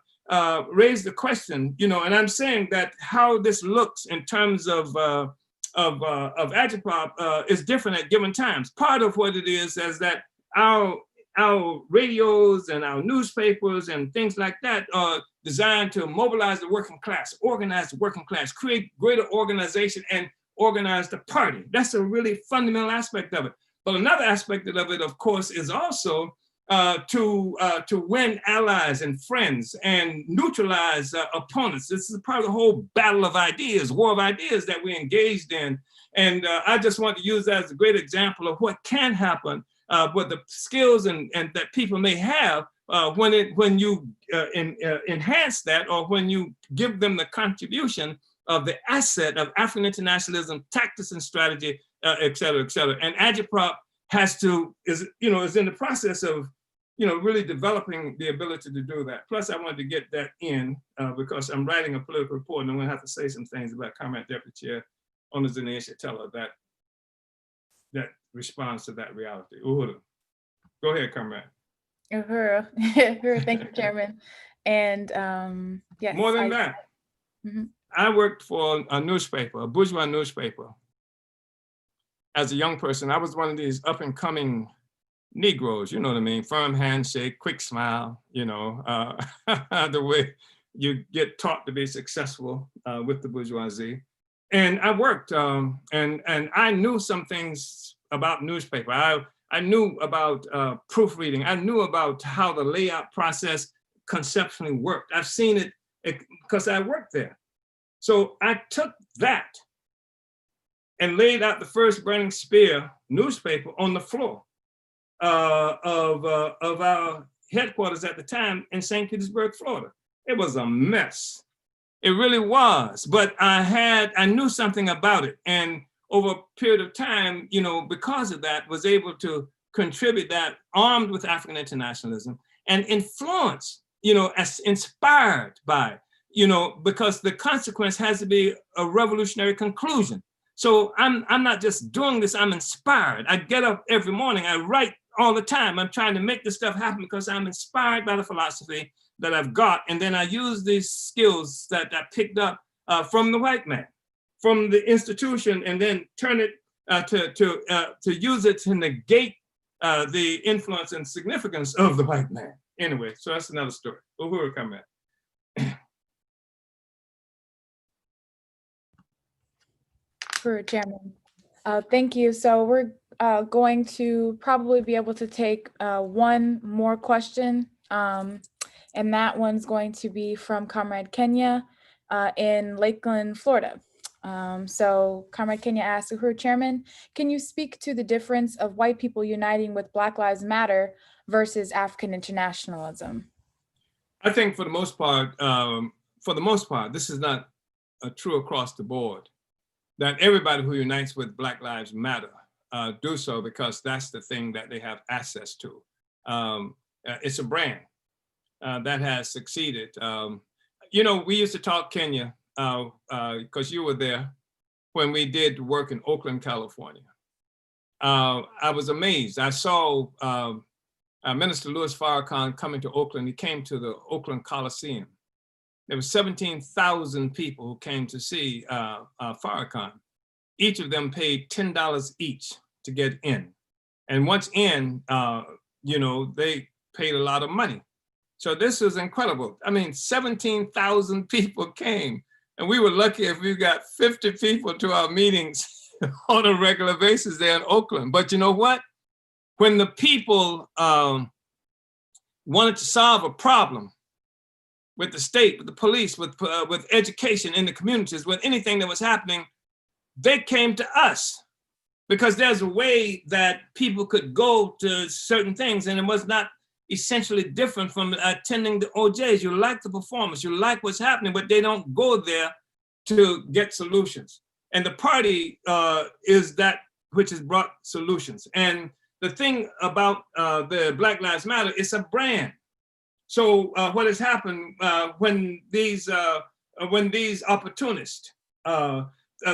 raised the question, and I'm saying that how this looks in terms of agitprop is different at given times. Part of what it is that our radios and our newspapers and things like that are designed to mobilize the working class, organize the working class, create greater organization, and organize the party. That's a really fundamental aspect of it. But another aspect of it, of course, is also to win allies and friends and neutralize opponents. This is part of the whole battle of ideas, war of ideas that we're engaged in. And I just want to use that as a great example of what can happen with the skills and that people may have when you enhance that, or when you give them the contribution of the asset of African internationalism, tactics and strategy, et cetera, et cetera. And agitprop is in the process of really developing the ability to do that. Plus, I wanted to get that in because I'm writing a political report, and I'm going to have to say some things about Comrade Deputy Chair Onozine Shatella that responds to that reality. Uhuru. Go ahead, Comrade. Uhuru. Uhuru, thank you, Chairman. And yes. More than that, I worked for a newspaper, a bourgeois newspaper. As a young person, I was one of these up and coming Negroes, you know what I mean? Firm handshake, quick smile, the way you get taught to be successful with the bourgeoisie. And I worked, and I knew some things about newspaper. I knew about proofreading. I knew about how the layout process conceptually worked. I've seen it because I worked there. So I took that and laid out the first Burning Spear newspaper on the floor of our headquarters at the time in St. Petersburg, Florida. It was a mess. It really was, but I knew something about it. And over a period of time, because of that, was able to contribute that armed with African internationalism and influenced, as inspired by, because the consequence has to be a revolutionary conclusion. So I'm not just doing this, I'm inspired. I get up every morning, I write all the time. I'm trying to make this stuff happen because I'm inspired by the philosophy that I've got. And then I use these skills that I picked up from the white man, from the institution, and then turn it to use it to negate the influence and significance of the white man. Anyway, so that's another story. Uhuru, come back. For Chairman. Thank you. So we're going to probably be able to take one more question, and that one's going to be from Comrade Kenya in Lakeland, Florida. So Comrade Kenya asks, Uhuru, Chairman, can you speak to the difference of white people uniting with Black Lives Matter versus African internationalism? I think for the most part, this is not true across the board, that everybody who unites with Black Lives Matter do so because that's the thing that they have access to. It's a brand that has succeeded. We used to talk, Kenya, because you were there when we did work in Oakland, California. I was amazed. I saw Minister Louis Farrakhan coming to Oakland. He came to the Oakland Coliseum. There were 17,000 people who came to see Farrakhan. Each of them paid $10 each to get in. And once in, they paid a lot of money. So this was incredible. I mean, 17,000 people came, and we were lucky if we got 50 people to our meetings on a regular basis there in Oakland. But you know what? When the people wanted to solve a problem with the state, with the police, with education in the communities, with anything that was happening, they came to us because there's a way that people could go to certain things, and it was not essentially different from attending the OJs. You like the performance, you like what's happening, but they don't go there to get solutions. And the party is that which has brought solutions. And the thing about the Black Lives Matter, it's a brand. So what has happened when these when these opportunists,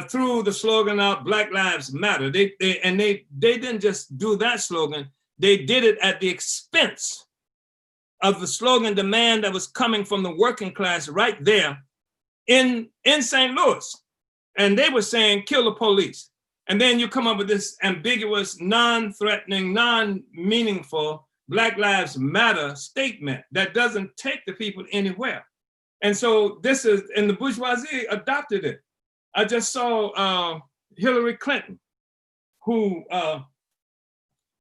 threw the slogan out, Black Lives Matter, they didn't just do that slogan, they did it at the expense of the slogan demand that was coming from the working class right there in St. Louis. And they were saying, kill the police. And then you come up with this ambiguous, non-threatening, non-meaningful Black Lives Matter statement that doesn't take the people anywhere. And so this is, and the bourgeoisie adopted it. I just saw Hillary Clinton, who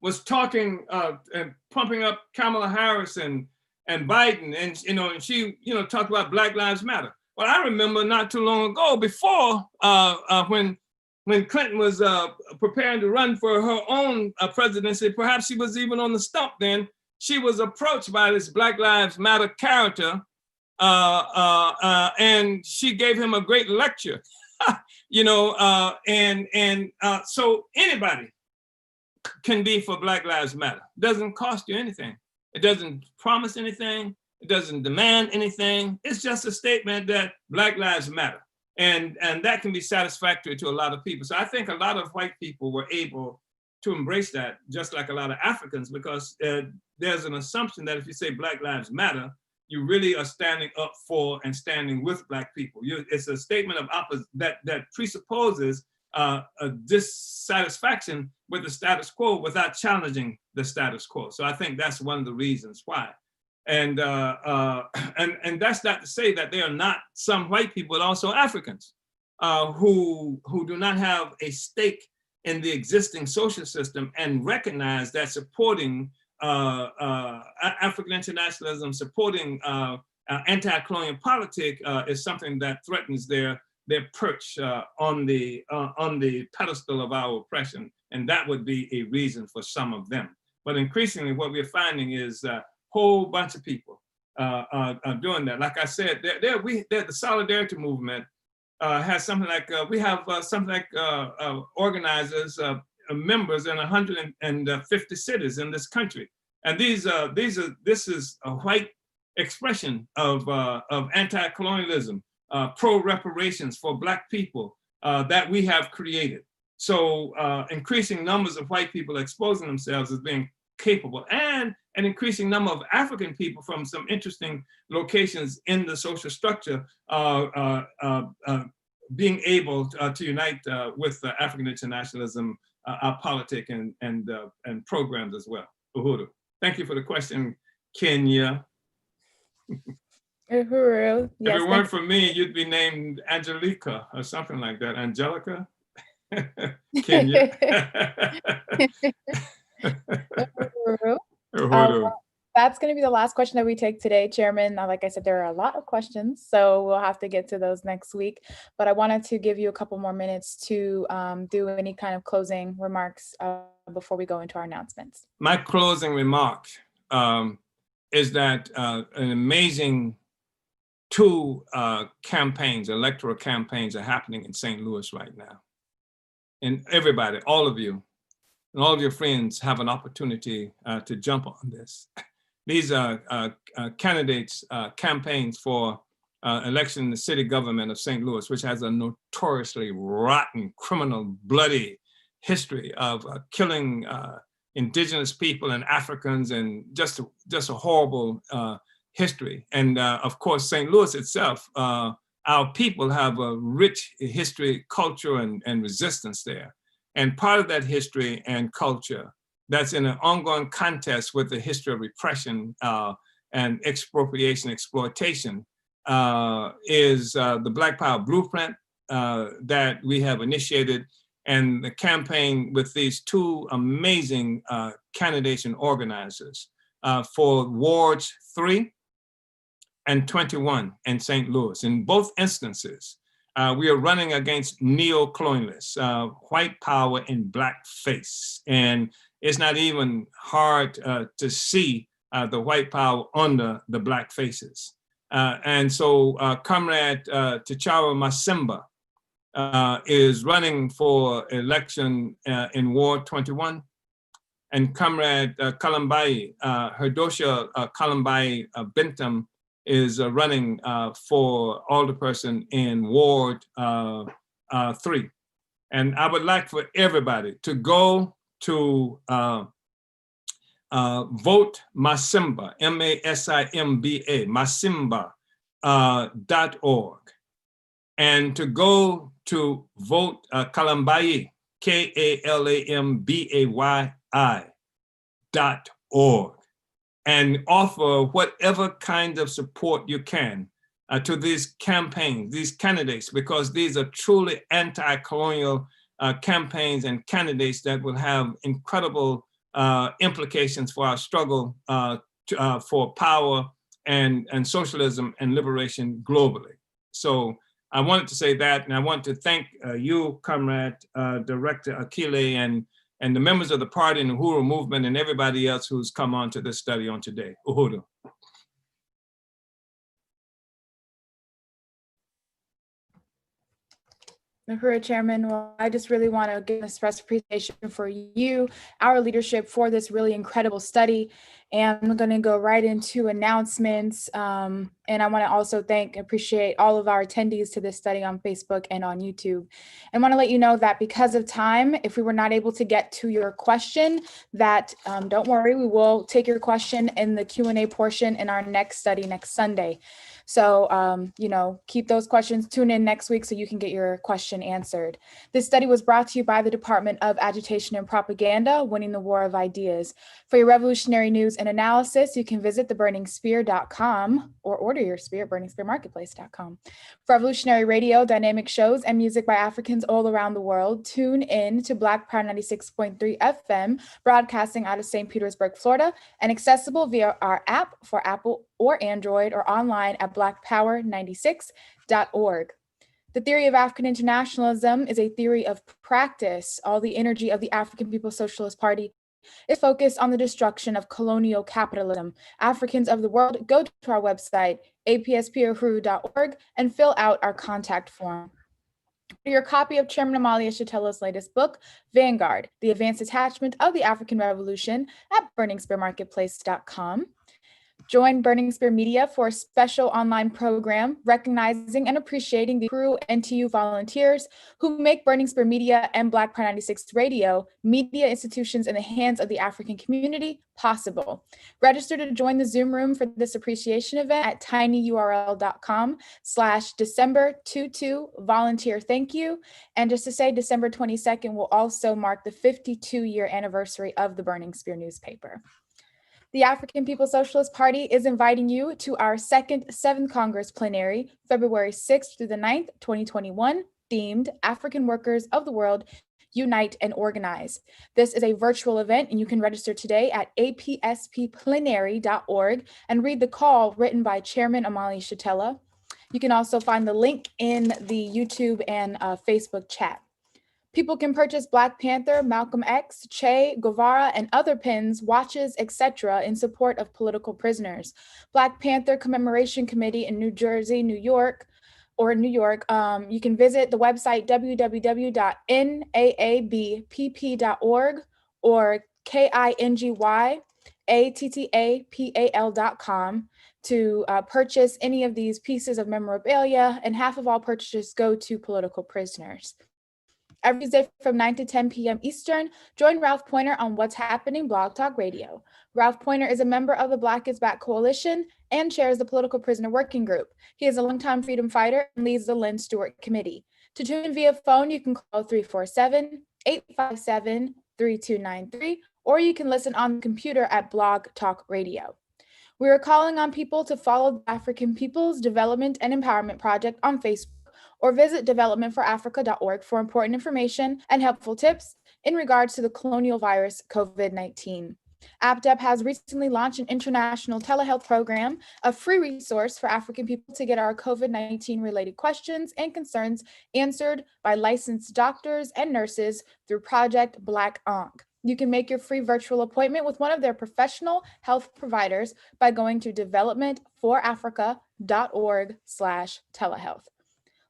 was talking and pumping up Kamala Harris and Biden, and and she talked about Black Lives Matter. Well, I remember not too long ago, before when Clinton was preparing to run for her own presidency, perhaps she was even on the stump then, she was approached by this Black Lives Matter character, and she gave him a great lecture, so anybody can be for Black Lives Matter. It doesn't cost you anything. It doesn't promise anything. It doesn't demand anything. It's just a statement that Black Lives Matter. And that can be satisfactory to a lot of people. So I think a lot of white people were able to embrace that, just like a lot of Africans, because there's an assumption that if you say Black Lives Matter, you really are standing up for and standing with Black people. It's a statement of opposite that presupposes a dissatisfaction with the status quo without challenging the status quo. So I think that's one of the reasons why. And that's not to say that there are not some white people, but also Africans who do not have a stake in the existing social system and recognize that supporting African internationalism, supporting anti-colonial politic is something that threatens their perch on the pedestal of our oppression, and that would be a reason for some of them. But increasingly, what we're finding is whole bunch of people are doing that. Like I said, the solidarity movement has something like, we have something like organizers, members in 150 cities in this country. And this is a white expression of anti-colonialism, pro-reparations for Black people that we have created. So increasing numbers of white people exposing themselves as being capable, and an increasing number of African people from some interesting locations in the social structure being able to unite with African internationalism, our politic and programs as well. Uhuru. Thank you for the question, Kenya. Uhuru. Yes, if it weren't for me, you'd be named Angelica or something like that. Angelica? Kenya. Uhuru. That's going to be the last question that we take today, Chairman. Like I said, there are a lot of questions, so we'll have to get to those next week. But I wanted to give you a couple more minutes to do any kind of closing remarks before we go into our announcements. My closing remark is that an amazing two campaigns, electoral campaigns, are happening in St. Louis right now. And everybody, all of you, and all of your friends have an opportunity to jump on this. These are candidates' campaigns for election in the city government of St. Louis, which has a notoriously rotten, criminal, bloody history of killing indigenous people and Africans, and just a horrible history. And of course, St. Louis itself, our people have a rich history, culture, and resistance there. And part of that history and culture that's in an ongoing contest with the history of repression and expropriation, exploitation, is the Black Power Blueprint that we have initiated, and the campaign with these two amazing candidates and organizers for Wards 3 and 21 in St. Louis. In both instances, we are running against neo-colonialists, white power in blackface. And it's not even hard to see the white power under the black faces. And so Comrade T'Challa Masimba is running for election in Ward 21. And Comrade Kalambai, Herdosha Kalambai Bentham running for alderperson in Ward 3. And I would like for everybody to go to vote Masimba, M-A-S-I-M-B-A, Masimba.org, and to go to vote Kalambayi, KALAMBAYI.org, and offer whatever kind of support you can to these campaigns, these candidates, because these are truly anti-colonial campaigns and candidates that will have incredible implications for our struggle for power and socialism and liberation globally. So I wanted to say that, and I want to thank you, Comrade Director Akile, and the members of the party and the Uhuru movement and everybody else who's come on to this study on today. Uhuru. Uhuru, Chairman, well, I just really want to express appreciation for you, our leadership for this really incredible study. And I'm going to go right into announcements. And I want to also appreciate all of our attendees to this study on Facebook and on YouTube. And want to let you know that because of time, if we were not able to get to your question, that don't worry, we will take your question in the Q&A portion in our next study next Sunday. So, keep those questions, tune in next week so you can get your question answered. This study was brought to you by the Department of Agitation and Propaganda, Winning the War of Ideas. For your revolutionary news and analysis, you can visit theburningspear.com or order your spear at burningspearmarketplace.com. For revolutionary radio, dynamic shows, and music by Africans all around the world, tune in to Black Power 96.3 FM, broadcasting out of St. Petersburg, Florida, and accessible via our app for Apple or Android or online at blackpower96.org. The theory of African internationalism is a theory of practice. All the energy of the African People's Socialist Party is focused on the destruction of colonial capitalism. Africans of the world, go to our website, apspuhuru.org, and fill out our contact form. For your copy of Chairman Amalia Shitella's latest book, Vanguard, The Advanced Attachment of the African Revolution, at burningspearmarketplace.com. Join Burning Spear Media for a special online program recognizing and appreciating the crew and TU volunteers who make Burning Spear Media and Black Power 96 Radio, media institutions in the hands of the African community, possible. Register to join the Zoom room for this appreciation event at tinyurl.com/December22 volunteer thank you. And just to say, December 22nd will also mark the 52-year anniversary of the Burning Spear newspaper. The African People's Socialist Party is inviting you to our second Seventh Congress Plenary, February 6th through the 9th, 2021, themed African Workers of the World, Unite and Organize. This is a virtual event, and you can register today at apspplenary.org and read the call written by Chairman Amalia Shitella. You can also find the link in the YouTube and Facebook chat. People can purchase Black Panther, Malcolm X, Che Guevara, and other pins, watches, etc. in support of political prisoners. Black Panther Commemoration Committee in New Jersey, New York, you can visit the website www.naabpp.org or KINGYATTAPAL.com to purchase any of these pieces of memorabilia, and half of all purchases go to political prisoners. Every Tuesday from 9 to 10 p.m. Eastern, join Ralph Pointer on What's Happening Blog Talk Radio. Ralph Pointer is a member of the Black is Back Coalition and chairs the Political Prisoner Working Group. He is a longtime freedom fighter and leads the Lynn Stewart Committee. To tune in via phone, you can call 347-857-3293, or you can listen on the computer at Blog Talk Radio. We are calling on people to follow the African People's Development and Empowerment Project on Facebook, or visit developmentforafrica.org for important information and helpful tips in regards to the colonial virus COVID-19. APDEP has recently launched an international telehealth program, a free resource for African people to get our COVID-19 related questions and concerns answered by licensed doctors and nurses through Project Black Ankh. You can make your free virtual appointment with one of their professional health providers by going to developmentforafrica.org/telehealth.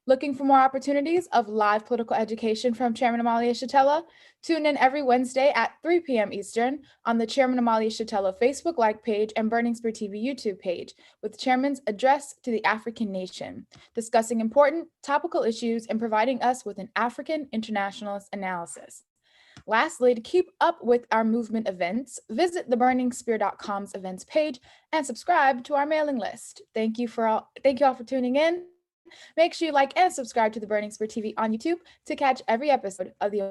Looking for more opportunities of live political education from Chairman Amalia Shatella? Tune in every Wednesday at 3 p.m. Eastern on the Chairman Amalia Shatella Facebook like page and Burning Spear TV YouTube page with Chairman's address to the African nation, discussing important topical issues and providing us with an African internationalist analysis. Lastly, to keep up with our movement events, visit theburningspear.com's events page and subscribe to our mailing list. Thank you all for tuning in. Make sure you like and subscribe to the Burning Spear TV on YouTube to catch every episode of the